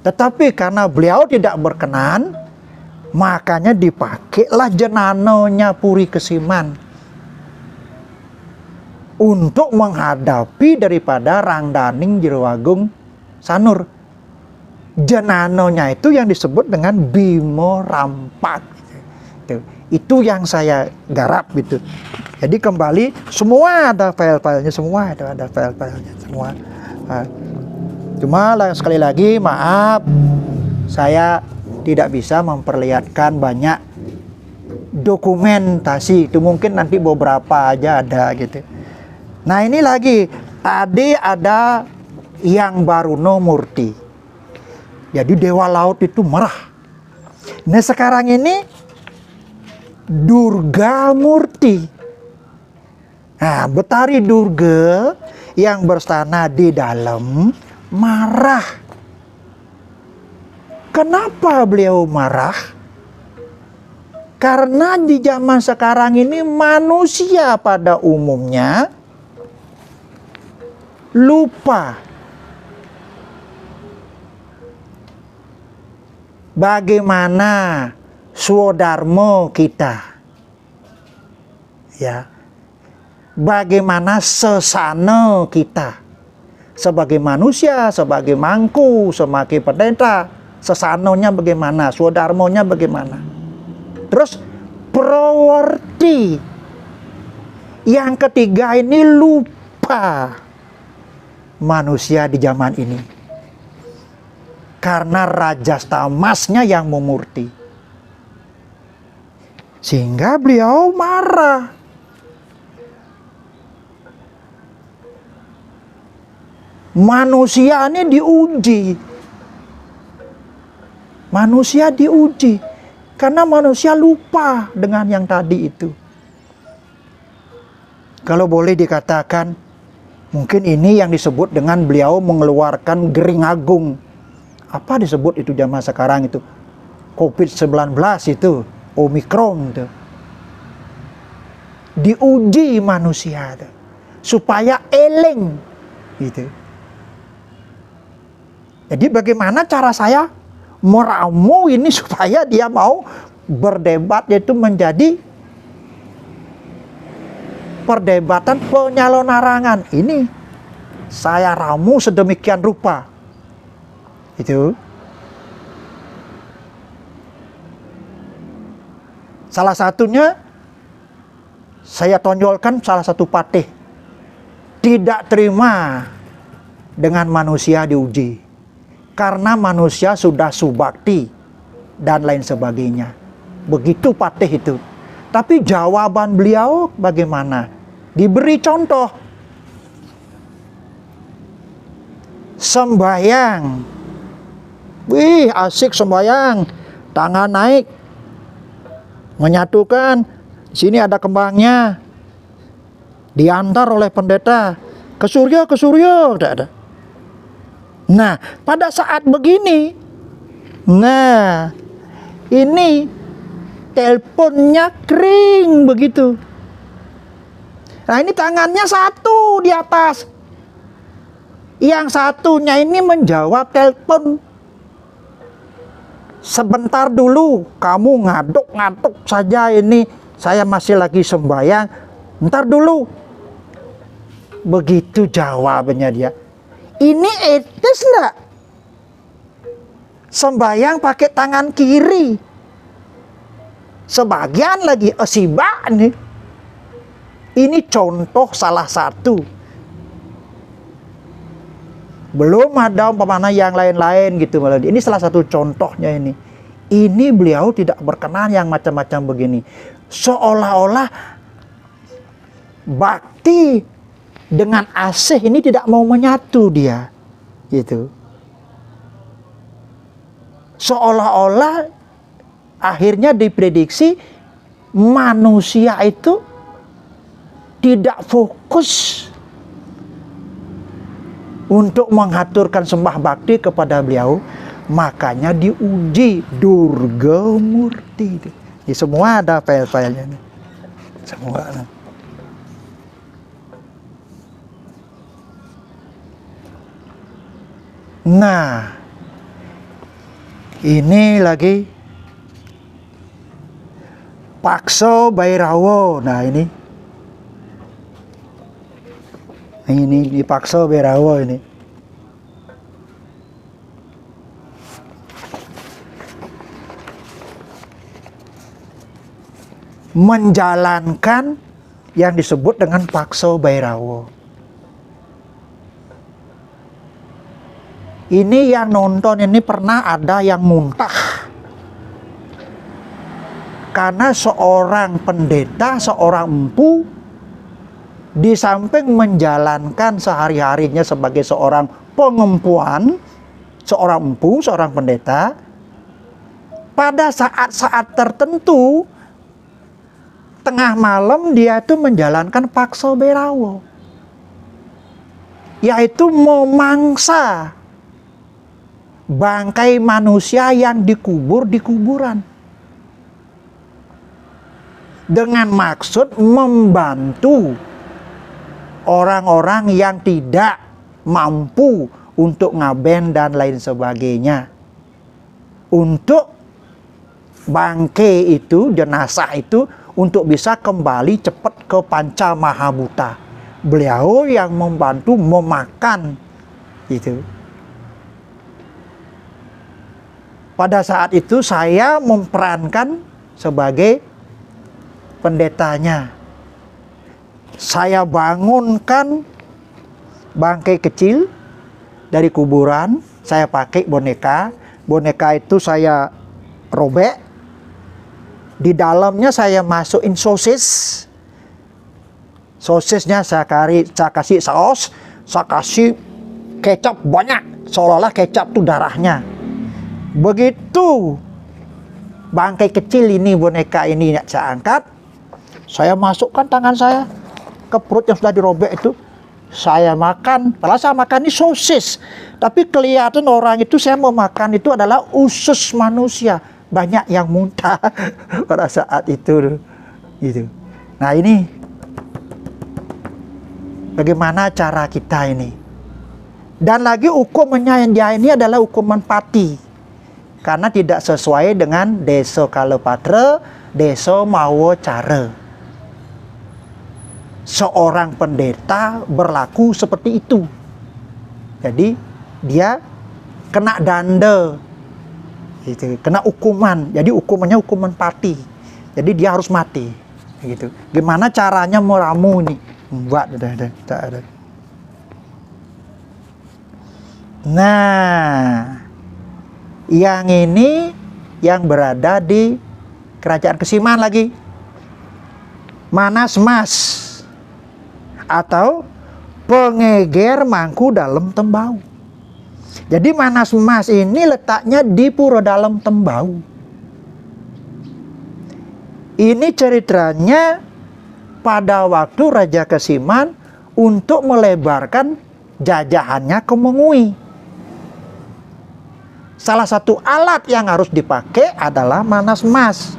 Tetapi karena beliau tidak berkenan, makanya dipakailah jenanonya Puri Kesiman untuk menghadapi daripada Rangdaning Jero Agung Sanur. Jenanonya itu yang disebut dengan Bima Rampak. Itu yang saya garap gitu. Jadi kembali semua ada file-filenya, semua ada file-filenya semua. Cuma sekali lagi maaf, saya tidak bisa memperlihatkan banyak dokumentasi. Itu mungkin nanti beberapa aja ada gitu. Nah ini lagi, tadi ada yang Baruno Murti. Jadi Dewa Laut itu merah. Nah sekarang ini Durga Murti. Nah Betari Durga yang berstana di dalam marah. Kenapa beliau marah? Karena di zaman sekarang ini manusia pada umumnya lupa bagaimana swadharma kita, ya, bagaimana sesana kita sebagai manusia, sebagai mangku, sebagai pendeta, sesanonya bagaimana, swadharmanya bagaimana. Terus prawarti yang ketiga ini lupa manusia di zaman ini. Karena rajas tamasnya yang memurti. Sehingga beliau marah. Manusia ini diuji. Manusia diuji. Karena manusia lupa dengan yang tadi itu. Kalau boleh dikatakan, mungkin ini yang disebut dengan beliau mengeluarkan Gering Agung. Apa disebut itu zaman sekarang itu? COVID-19 itu, Omikron itu. Diuji manusia itu, supaya eling gitu. Jadi bagaimana cara saya meramu ini supaya dia mau berdebat, yaitu menjadi perdebatan penyalon larangan. Ini saya ramu sedemikian rupa. Itu salah satunya saya tonjolkan salah satu patih tidak terima dengan manusia diuji karena manusia sudah subakti dan lain sebagainya. Begitu patih itu. Tapi jawaban beliau bagaimana? Diberi contoh. Sembahyang. Wih, asik sembahyang. Tangan naik. Menyatukan. Sini ada kembangnya. Diantar oleh pendeta. Ke surga, ke surga. Tidak ada. Nah, pada saat begini. Nah, ini teleponnya kering begitu. Nah, ini tangannya satu di atas. Yang satunya ini menjawab telepon. Sebentar dulu, kamu ngaduk-ngaduk saja ini. Saya masih lagi sembahyang. Ntar dulu. Begitu jawabannya dia. Ini etis enggak? Sembayang pakai tangan kiri. Sebagian lagi esibak nih. Ini contoh salah satu. Belum ada umpamanya yang lain-lain gitu. Ini salah satu contohnya ini. Ini beliau tidak berkenan yang macam-macam begini. Seolah-olah bakti dengan asih ini tidak mau menyatu dia. Gitu. Seolah-olah akhirnya diprediksi manusia itu tidak fokus untuk mengaturkan sembah bakti kepada beliau, makanya diuji Durga Murti. Ini semua ada file-filenya nih. Semua. Nah, ini lagi Pakso Bairawo. Nah, ini Pakso Bairawo ini. Menjalankan yang disebut dengan Pakso Bairawo. Ini yang nonton ini pernah ada yang muntah. Karena seorang pendeta, seorang empu, di samping menjalankan sehari-harinya sebagai seorang pengempuan, seorang empu, seorang pendeta, pada saat-saat tertentu, tengah malam dia itu menjalankan Pakso Bairawo, yaitu memangsa bangkai manusia yang dikubur di kuburan, dengan maksud membantu orang-orang yang tidak mampu untuk ngaben dan lain sebagainya, untuk bangkai itu, jenazah itu, untuk bisa kembali cepat ke Panca Mahabhuta. Beliau yang membantu memakan itu. Pada saat itu saya memperankan sebagai pendetanya. Saya bangunkan bangkai kecil dari kuburan, saya pakai boneka. Boneka itu saya robek. Di dalamnya saya masukin sosis. Sosisnya saya kasih saus, saya kasih kecap banyak, seolah-olah kecap itu darahnya. Begitu bangkai kecil ini, boneka ini saya angkat, saya masukkan tangan saya ke perut yang sudah dirobek itu, saya makan. Padahal saya makan ini sosis, tapi kelihatan orang itu saya mau makan itu adalah usus manusia. Banyak yang muntah pada saat itu gitu. Nah, ini bagaimana cara kita ini. Dan lagi hukumnya yang dia ini adalah hukuman pati, karena tidak sesuai dengan Desa Kalapatra, Desa Mawa Cara. Seorang pendeta berlaku seperti itu. Jadi dia kena danda, gitu, kena hukuman. Jadi hukumannya hukuman pati. Jadi dia harus mati. Gitu. Gimana caranya meramu ini? Buat ada. Nah, yang ini yang berada di Kerajaan Kesiman lagi, Manas Mas atau pengeger mangku dalam tembau. Jadi Manas Mas ini letaknya di Pura Dalam Tembau. Ini ceritanya pada waktu Raja Kesiman untuk melebarkan jajahannya ke Mengui. Salah satu alat yang harus dipakai adalah Manas Mas.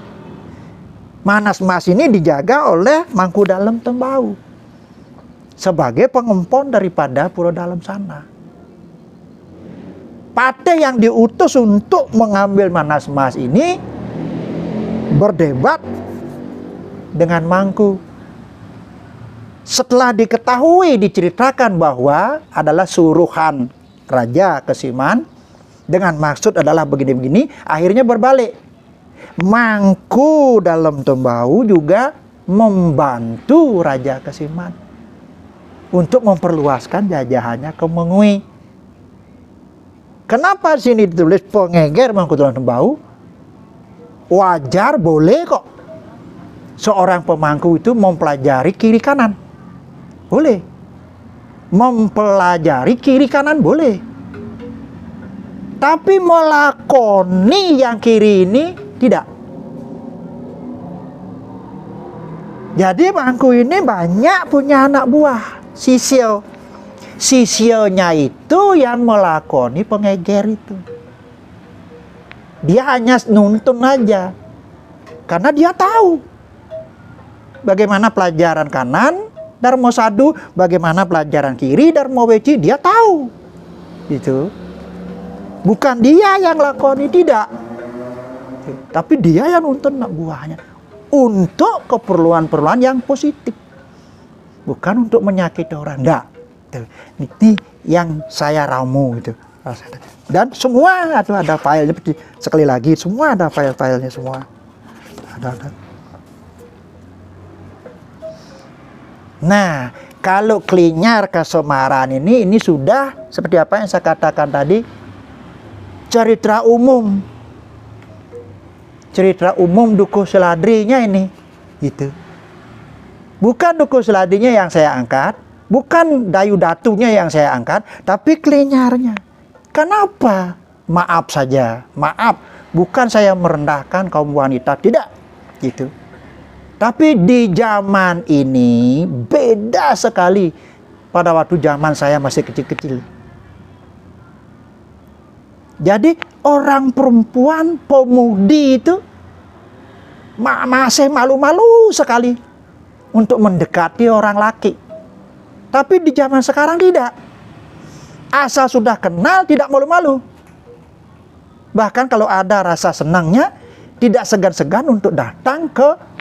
Manas Mas ini dijaga oleh Mangku Dalam Tembau sebagai pengempon daripada Pura Dalam sana. Pate yang diutus untuk mengambil Manas Mas ini berdebat dengan Mangku. Setelah diketahui, diceritakan bahwa adalah suruhan Raja Kesiman dengan maksud adalah begini-begini, akhirnya berbalik. Mangku dalam Tembau juga membantu Raja Kesiman untuk memperluaskan jajahannya ke Mengui. Kenapa sini ditulis pengeger Mangku dalam Tembau? Wajar, boleh kok. Seorang pemangku itu mempelajari kiri kanan. Boleh. Mempelajari kiri kanan boleh. Tapi melakoni yang kiri ini tidak. Jadi Mangku ini banyak punya anak buah, sisyo. Sisyonya itu yang melakoni pengeger itu. Dia hanya nuntun aja. Karena dia tahu bagaimana pelajaran kanan Darmo Sadu, bagaimana pelajaran kiri Darmo Weci, dia tahu. Gitu. Bukan dia yang lakoni, tidak. Tapi dia yang nuntun anak buahnya untuk keperluan-keperluan yang positif. Bukan untuk menyakiti orang, enggak. Ini yang saya ramu gitu. Dan semua ada filenya, sekali lagi semua ada file-filenya semua. Ada. Nah, kalau Klinyar Kasemaran ini sudah seperti apa yang saya katakan tadi, cerita umum. Cerita umum Dukuh Seladrinya ini, gitu. Bukan Dukuh Seladrinya yang saya angkat, bukan Dayu Datunya yang saya angkat, tapi Klinyarnya. Kenapa? Maaf saja, maaf. Bukan saya merendahkan kaum wanita, tidak, gitu. Tapi di zaman ini beda sekali pada waktu zaman saya masih kecil-kecil. Jadi orang perempuan pemudi itu masih malu-malu sekali untuk mendekati orang laki. Tapi di zaman sekarang tidak. Asal sudah kenal tidak malu-malu. Bahkan kalau ada rasa senangnya tidak segan-segan untuk datang ke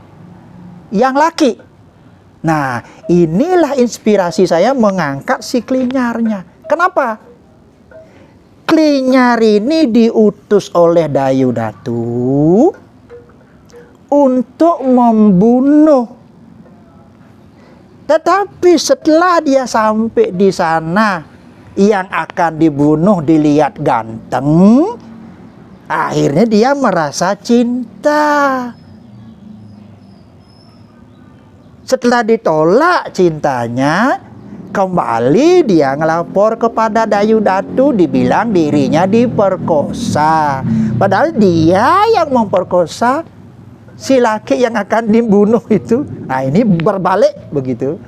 yang laki. Nah, inilah inspirasi saya mengangkat si Klinyarnya. Kenapa? Klinyar ini diutus oleh Dayu Datu untuk membunuh. Tetapi setelah dia sampai di sana, yang akan dibunuh dilihat ganteng, akhirnya dia merasa cinta. Setelah ditolak cintanya, kembali dia ngelapor kepada Dayu Datu, dibilang dirinya diperkosa. Padahal dia yang memperkosa si laki yang akan dibunuh itu. Nah, ini berbalik begitu.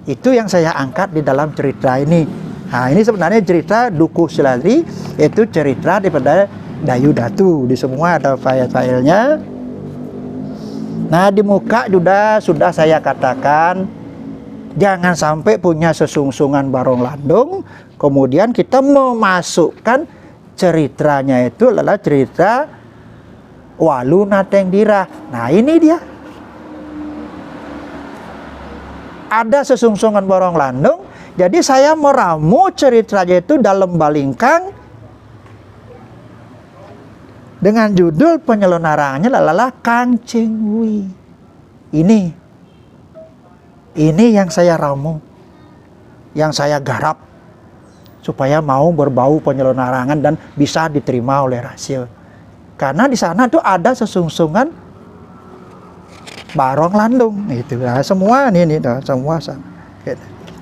Itu yang saya angkat di dalam cerita ini. Nah, ini sebenarnya cerita Dukuh Seladri, itu cerita daripada Dayu Datu. Di semua ada file-filenya. Nah, di muka sudah saya katakan, jangan sampai punya sesungsungan Barong Landung, kemudian kita memasukkan ceritanya itu adalah cerita Walu Nateng Dirah. Nah, ini dia. Ada sesungsungan Barong Landung, jadi saya meramu ceritanya itu dalam Balingkang dengan judul penyelenggaranya adalah Kang Cengwi. Ini yang saya ramu, yang saya garap supaya mau berbau penyelenggaraan dan bisa diterima oleh rasio. Karena di sana tuh ada sesungsungan Barong Landung itu. Nah, semua ini semua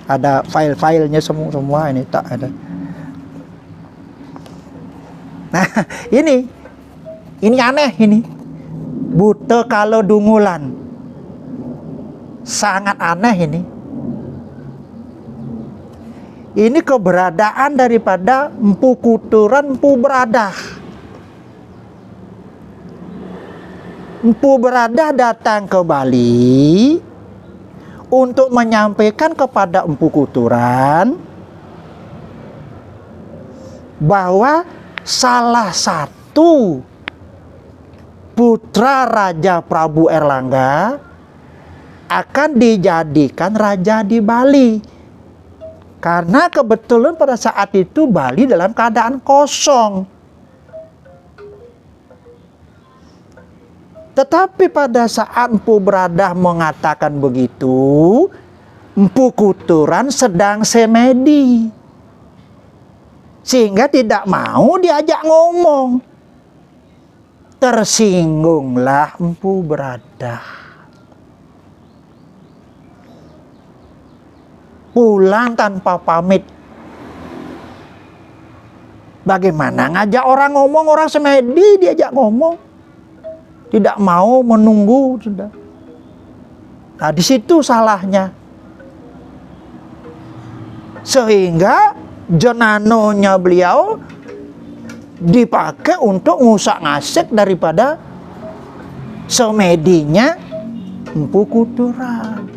ada file-filenya semua ini tak ada. Nah, ini aneh ini. Buta kalau dungulan. Sangat aneh ini. Ini keberadaan daripada Empu Kuturan, Empu Beradah. Empu Beradah datang ke Bali untuk menyampaikan kepada Empu Kuturan bahwa salah satu putra Raja Prabu Erlangga akan dijadikan raja di Bali. Karena kebetulan pada saat itu Bali dalam keadaan kosong. Tetapi pada saat Empu Beradah mengatakan begitu, Empu Kuturan sedang semedi. Sehingga tidak mau diajak ngomong. Tersinggunglah Empu Beradah. Pulang tanpa pamit. Bagaimana ngajak orang ngomong, orang semedi diajak ngomong. Tidak mau menunggu sudah. Nah, di situ salahnya. Sehingga jenanonya beliau dipakai untuk ngusak-ngasik daripada semedinya Empu Kuturan.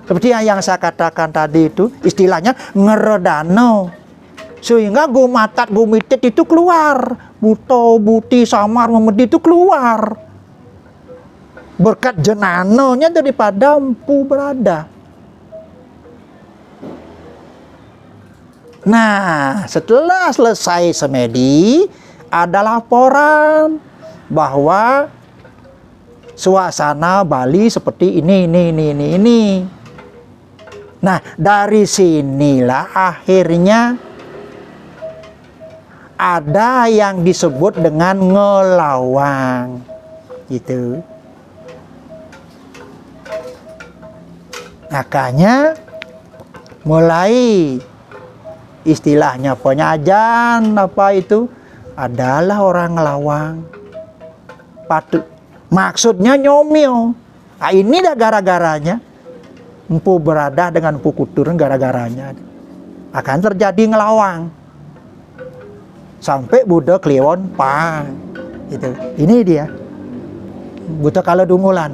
Seperti yang saya katakan tadi itu, istilahnya ngeredano. Sehingga gumatat gumitit itu keluar. Buto, buti, samar, memedi itu keluar. Berkat jenanonya daripada Empu Beradah. Nah, setelah selesai semedi, ada laporan bahwa suasana Bali seperti ini. Nah, dari sinilah akhirnya ada yang disebut dengan ngelawang, gitu. Makanya mulai istilahnya penyajan apa itu adalah orang ngelawang. Patut maksudnya nyomil. Nah, ini dah gara-garanya Empu Beradah dengan Empu Kuturan gara-garanya akan terjadi ngelawang. Sampai Buddha Kliwon Pang. Gitu. Ini dia. Buddha Kala Dungulan.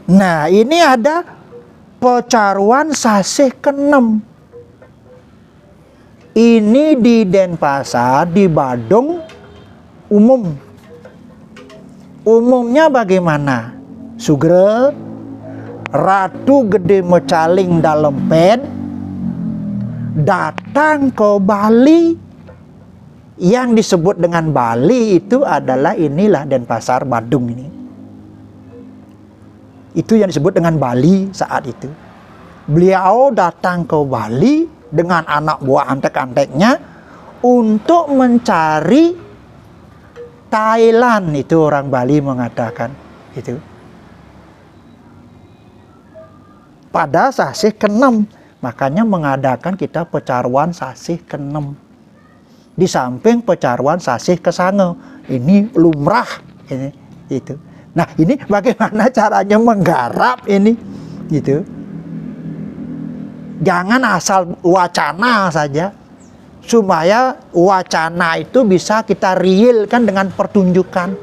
Nah, ini ada pecaruan sasih ke-6. Ini di Denpasar, di Badung umum. Umumnya bagaimana? Sugre Ratu Gede Mecaling Dalempet datang ke Bali. Yang disebut dengan Bali itu adalah inilah Denpasar, Badung ini. Itu yang disebut dengan Bali saat itu. Beliau datang ke Bali dengan anak buah antek-anteknya untuk mencari Thailand, itu orang Bali mengatakan itu. Pada sasih ke-6, makanya mengadakan kita pecaruan sasih ke-6. Di samping pecaruan sasih ke-9, ini lumrah ini itu. Nah, ini bagaimana caranya menggarap ini gitu. Jangan asal wacana saja, supaya wacana itu bisa kita realkan dengan pertunjukan.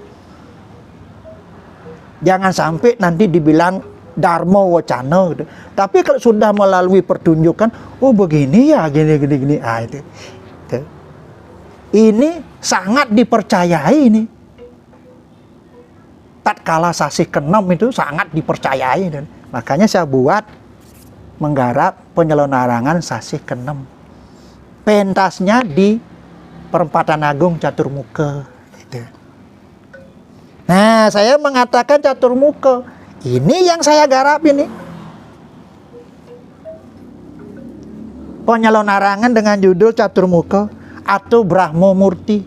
Jangan sampai nanti dibilang Dharma wacana gitu. Tapi kalau sudah melalui pertunjukan, oh begini ya, gini. Ah, itu. Ini sangat dipercayai ini. Tatkala sasih ke-6 itu sangat dipercayai. Dan makanya saya buat menggarap penyelenggaraan sasih ke-6. Pentasnya di Perempatan Agung Caturmuka. Gitu. Nah, saya mengatakan Caturmuka. Ini yang saya garap ini. Penyelenggaraan dengan judul Caturmuka atau Brahmo Murti.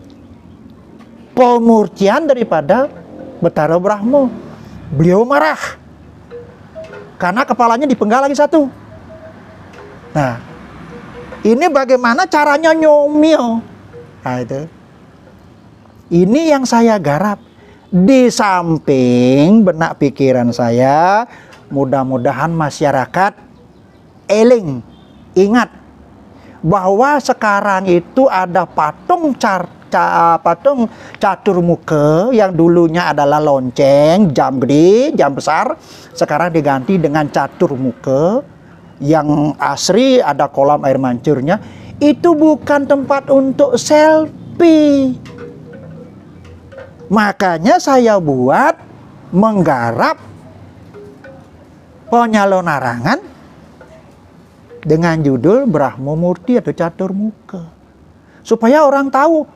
Pemurtian daripada Betara Brahmo. Beliau marah karena kepalanya dipenggal lagi satu. Nah, ini bagaimana caranya nyomil. Nah, itu. Ini yang saya garap. Di samping benak pikiran saya, mudah-mudahan masyarakat eling, ingat bahwa sekarang itu ada patung Caturmuka yang dulunya adalah lonceng, jam gede, jam besar, sekarang diganti dengan Caturmuka yang asri, ada kolam air mancurnya. Itu bukan tempat untuk selfie. selfie. Makanya saya buat menggarap penyalon larangan dengan judul Brahma Murti atau Catur Muka. Supaya orang tahu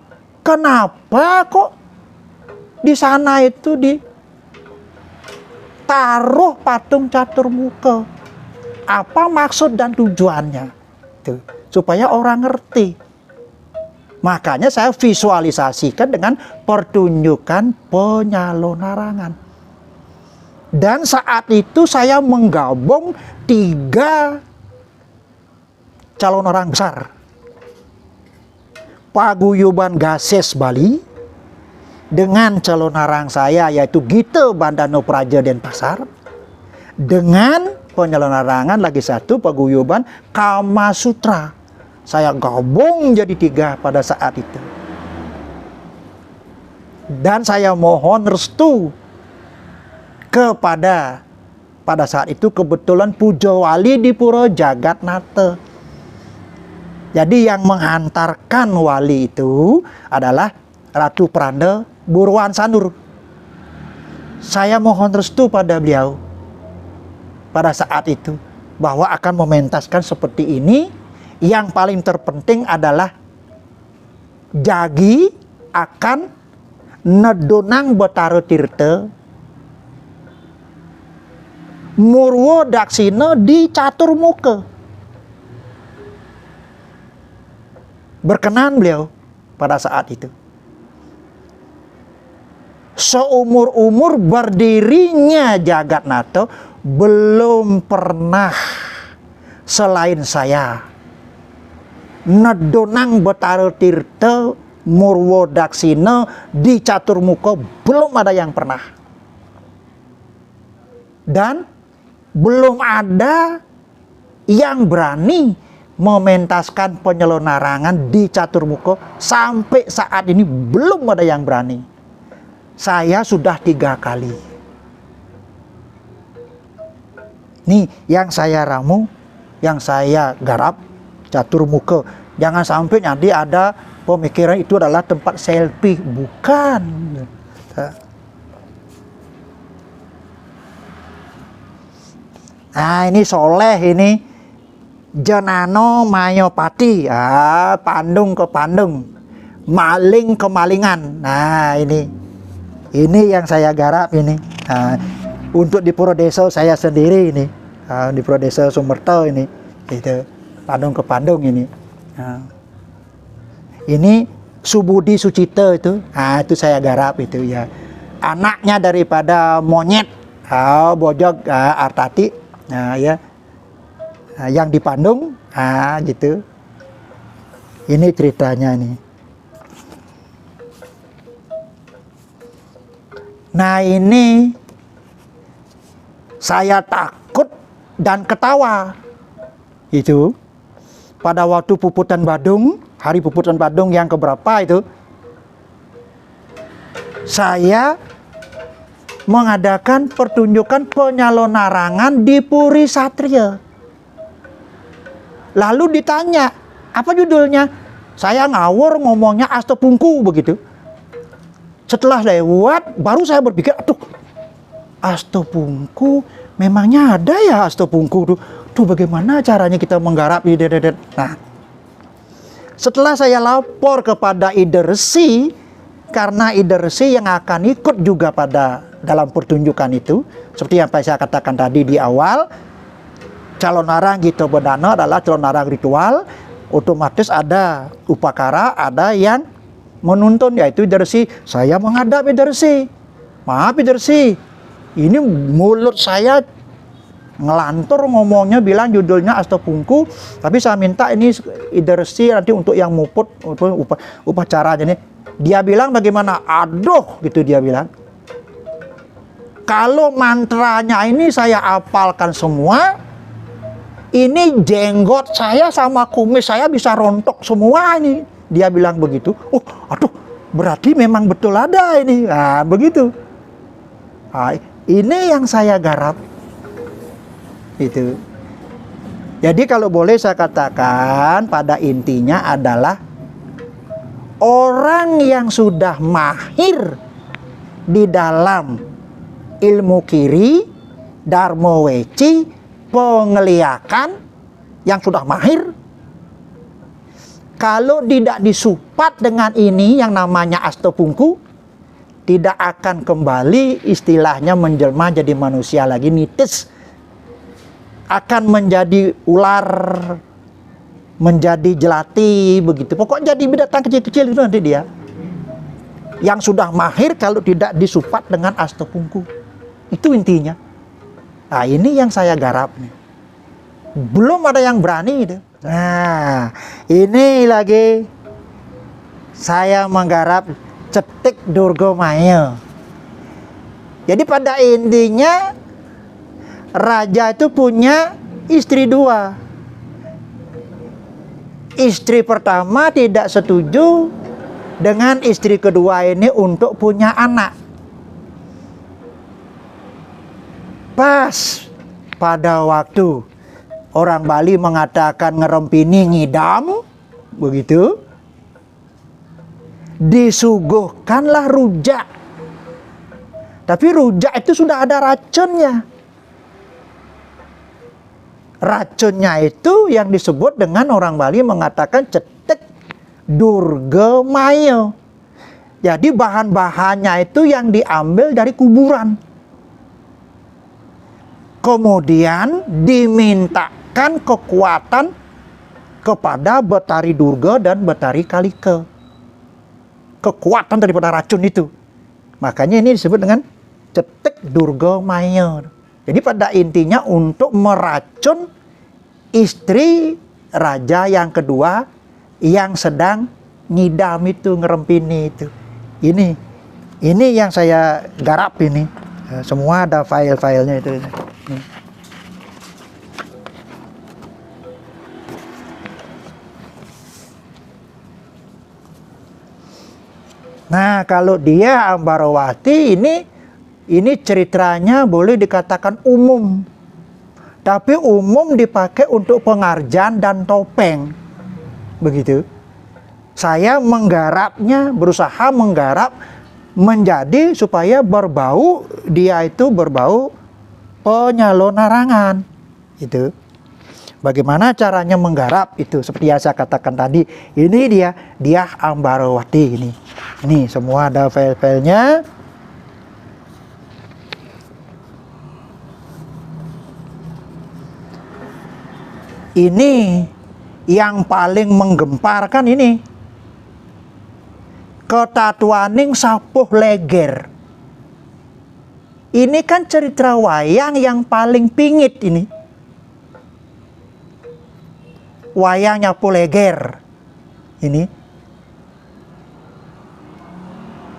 kenapa kok di sana itu ditaruh patung Catur Muka. Apa maksud dan tujuannya? Tuh, supaya orang ngerti. Makanya saya visualisasikan dengan pertunjukan penyalon larangan. Dan saat itu saya menggabung 3 calon orang besar. Paguyuban Gases Bali dengan calon arang saya yaitu Gita Bandano Praja Denpasar, dengan penyalon larangan lagi satu Paguyuban Kama Sutra. Saya gabung jadi 3 pada saat itu. Dan saya mohon restu kepada pada saat itu kebetulan Pujawali di Pura Jagatnata. Jadi yang menghantarkan wali itu adalah Ratu Pranda Buruan Sanur. Saya mohon restu pada beliau pada saat itu bahwa akan mementaskan seperti ini. Yang paling terpenting adalah jagi akan nedonang Betara Tirta Murwo Daksina di Catur Muka. Berkenan beliau pada saat itu. Seumur-umur berdirinya Jagatnata belum pernah selain saya nedonang Betara Tirta Murwo Daksina di Catur Muka, belum ada yang pernah. Dan belum ada yang berani mementaskan penyalon larangan di Catur Muka. Sampai saat ini belum ada yang berani. Saya sudah 3 kali. Nih yang saya ramu, yang saya garap Catur Muka. Jangan sampai nanti ada pemikiran itu adalah tempat selfie. Bukan. Nah ini soleh ini. Jenano Mayopati. Pandung ke Pandung. Maling ke Malingan. Nah ini. Ini yang saya garap ini. Untuk di Pura Desa saya sendiri ini. Di Pura Desa Sumerta ini. Gitu. Pandung ke Pandung ini. Ini Subudi Sucita itu. Itu saya garap itu ya. Anaknya daripada monyet. Bojog Artati. Ya. Yang di Pandung. Gitu. Ini ceritanya nih. Nah ini saya takut dan ketawa. Itu pada waktu Puputan Badung, hari Puputan Badung yang keberapa itu, saya mengadakan pertunjukan penyalon larangan di Puri Satria. Lalu ditanya, apa judulnya? Saya ngawur ngomongnya Astapungku begitu. Setelah lewat, baru saya berpikir, aduh, Astapungku, memangnya ada ya Astapungku tuh? Tuh bagaimana caranya kita menggarap ide. Nah, setelah saya lapor kepada Ida Resi, karena Ida Resi yang akan ikut juga pada dalam pertunjukan itu, seperti yang saya katakan tadi di awal, calon larang Gita Bandana adalah calon larang ritual, otomatis ada upakara, ada yang menuntun, yaitu Ida Resi. Saya menghadap Ida Resi. Maaf Ida Resi, ini mulut saya ngelantur ngomongnya, bilang judulnya Astapungku, tapi saya minta ini Ida Resi nanti untuk yang muput upacaranya nih. Dia bilang bagaimana? Aduh, gitu dia bilang. Kalau mantranya ini saya hafalkan semua, ini jenggot saya sama kumis saya bisa rontok semua ini. Dia bilang begitu. Oh, aduh, berarti memang betul ada ini. Nah, begitu. Nah, ini yang saya garap. Itu. Jadi kalau boleh saya katakan pada intinya adalah orang yang sudah mahir di dalam ilmu kiri, dharma weci, pengeliakan, yang sudah mahir, kalau tidak disupat dengan ini yang namanya astapungku, tidak akan kembali istilahnya menjelma jadi manusia lagi, nitis. Akan menjadi ular, menjadi jelati, begitu. Pokoknya jadi binatang kecil-kecil itu nanti dia. Yang sudah mahir kalau tidak disupat dengan astapungku. Itu intinya. Nah, ini yang saya garap nih. Belum ada yang berani itu. Nah, ini lagi saya menggarap cetik Durga Maya. Jadi pada intinya raja itu punya istri dua. Istri pertama tidak setuju dengan istri kedua ini untuk punya anak. Pas pada waktu orang Bali mengatakan ngerempini ngidam, begitu, disuguhkanlah rujak. Tapi rujak itu sudah ada racunnya. Racunnya itu yang disebut dengan orang Bali mengatakan cetek Durga Maya. Jadi bahan-bahannya itu yang diambil dari kuburan. Kemudian dimintakan kekuatan kepada Betari Durga dan Betari Kalika. Kekuatan daripada racun itu. Makanya ini disebut dengan cetek Durga Maya. Jadi pada intinya untuk meracun istri raja yang kedua yang sedang ngidam itu, ngerempini itu. Ini yang saya garap ini. Semua ada file-filenya itu. Nah, kalau dia Ambarawati ini ceritanya boleh dikatakan umum. Tapi umum dipakai untuk pengarjaan dan topeng. Begitu. Saya menggarapnya, berusaha menggarap menjadi supaya berbau, dia itu berbau penyalonarangan. Itu. Bagaimana caranya menggarap itu? Seperti yang saya katakan tadi, ini dia Ambarawati ini. Ini semua ada file-filenya. Ini yang paling menggemparkan ini. Ketatuaning Sapuh Leger. Ini kan cerita wayang yang paling pingit ini. Wayang Nyapu Leger.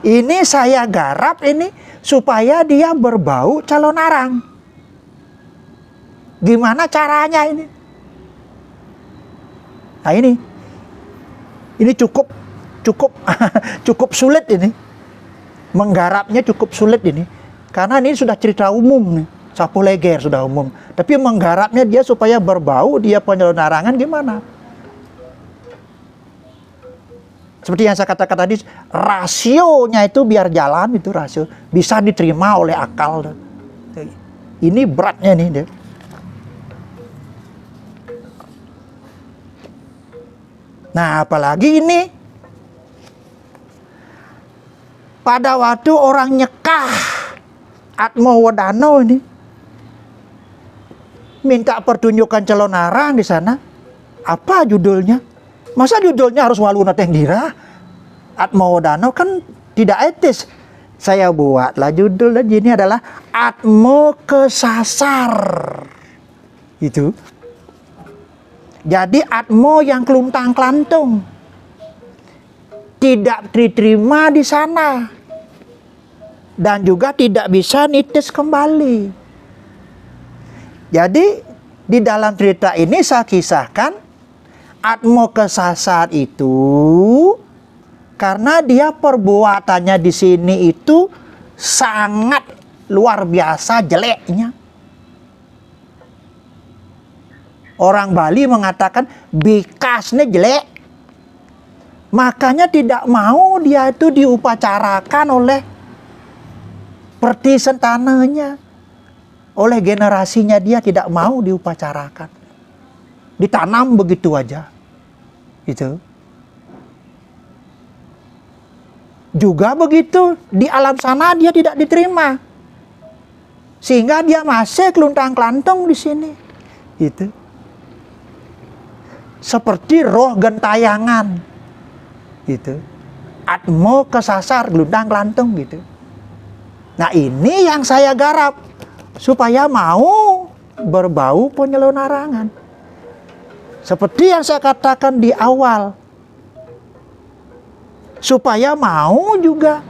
Ini saya garap ini supaya dia berbau calon arang. Gimana caranya ini? Nah ini cukup cukup sulit ini. Menggarapnya cukup sulit ini. Karena ini sudah cerita umum nih. Sapuh Leger sudah umum. Tapi menggarapnya dia supaya berbau, dia penyalonarangan gimana? Seperti yang saya katakan tadi, rasionya itu biar jalan, itu rasio. Bisa diterima oleh akal. Ini beratnya nih. Nah, apalagi ini. Pada waktu orang nyekah Atmawardhana ini. Minta pertunjukan calon arang di sana. Apa judulnya? Masa judulnya harus Waluna Tengdira? Atmawardhana kan tidak etis. Saya buatlah judul ini adalah Atmo Kesasar. Itu. Jadi Atmo yang keluntang-kelantung. Tidak diterima di sana. Dan juga tidak bisa nitis kembali. Jadi di dalam cerita ini saya kisahkan Atmo Kesasar itu karena dia perbuatannya di sini itu sangat luar biasa jeleknya. Orang Bali mengatakan bikasnya jelek. Makanya tidak mau dia itu diupacarakan oleh pertisentananya, oleh generasinya, dia tidak mau diupacarakan. Ditanam begitu aja. Gitu. Juga begitu, di alam sana dia tidak diterima. Sehingga dia masih keluntang-kelantung di sini. Gitu. Seperti roh gentayangan. Gitu. Atmo kesasar, geluntang-kelantung gitu. Nah, ini yang saya garap supaya mau berbau penyelonarangan. Seperti yang saya katakan di awal, supaya mau juga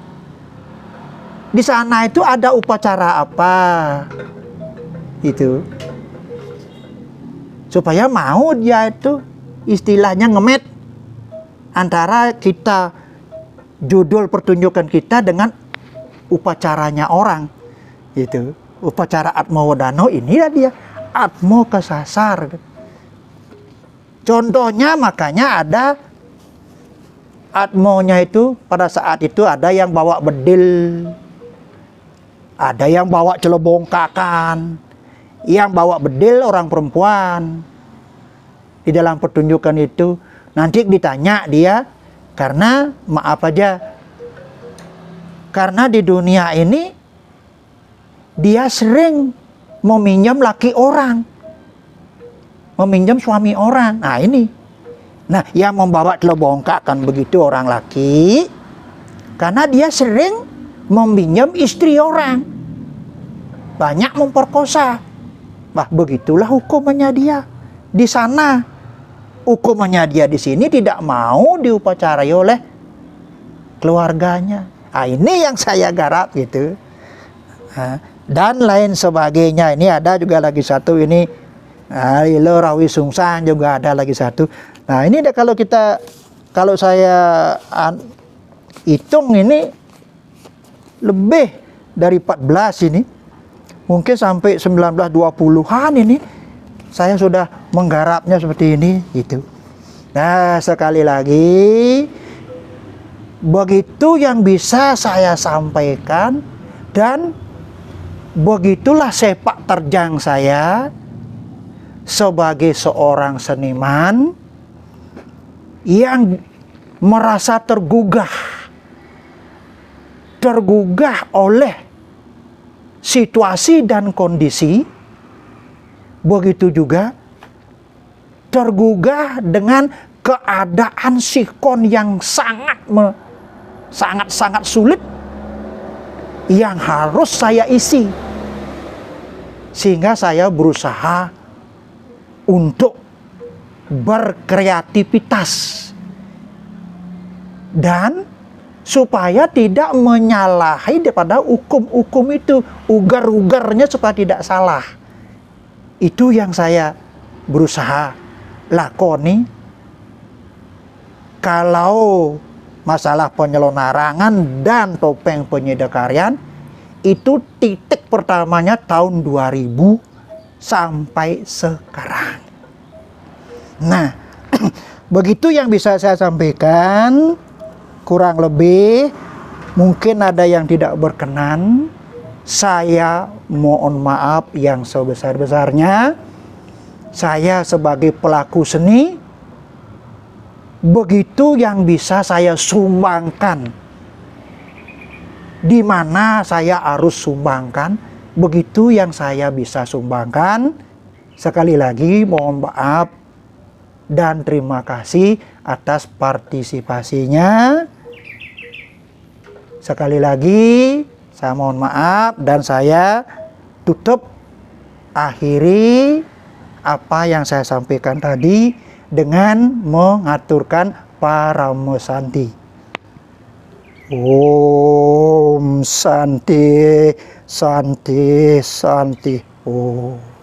di sana itu ada upacara apa, itu supaya mau dia itu istilahnya ngemet antara kita, judul pertunjukan kita dengan upacaranya orang. Itu upacara Atmo Wedano, inilah dia Atmo kesasar. Contohnya makanya ada Atmonya itu pada saat itu ada yang bawa bedil, ada yang bawa celebongkakan, yang bawa bedil orang perempuan. Di dalam pertunjukan itu nanti ditanya dia, karena maaf aja, karena di dunia ini dia sering meminjam laki orang, meminjam suami orang. Nah ini, nah yang membawa celebongkakan begitu orang laki, karena dia sering meminjam istri orang, banyak memperkosa. Bah, begitulah hukumannya dia di sana. Hukumannya dia di sini tidak mau diupacarai oleh keluarganya. Nah, ini yang saya garap gitu. Nah, dan lain sebagainya. Ini ada juga lagi satu ini. Lilo Rawi Sungsang juga ada lagi satu. Nah ini kalau saya hitung ini lebih dari 14 ini. Mungkin sampai 1920-an ini saya sudah menggarapnya seperti ini gitu. Nah sekali lagi, begitu yang bisa saya sampaikan, dan begitulah sepak terjang saya sebagai seorang seniman yang merasa tergugah oleh situasi dan kondisi, begitu juga tergugah dengan keadaan sikon yang sangat sulit yang harus saya isi, sehingga saya berusaha untuk berkreativitas dan supaya tidak menyalahi daripada hukum-hukum itu, ugar-ugarnya supaya tidak salah. Itu yang saya berusaha lakoni. Kalau masalah penyelonarangan dan topeng penyidakaryan, itu titik pertamanya tahun 2000 sampai sekarang. Nah, begitu yang bisa saya sampaikan. Kurang lebih mungkin ada yang tidak berkenan, saya mohon maaf yang sebesar-besarnya. Saya sebagai pelaku seni, begitu yang bisa saya sumbangkan, di mana saya harus sumbangkan, begitu yang saya bisa sumbangkan. Sekali lagi mohon maaf dan terima kasih atas partisipasinya. Sekali lagi saya mohon maaf dan saya tutup akhiri apa yang saya sampaikan tadi dengan mengaturkan Paramesanti. Om Santi, Santi, Santi. Om.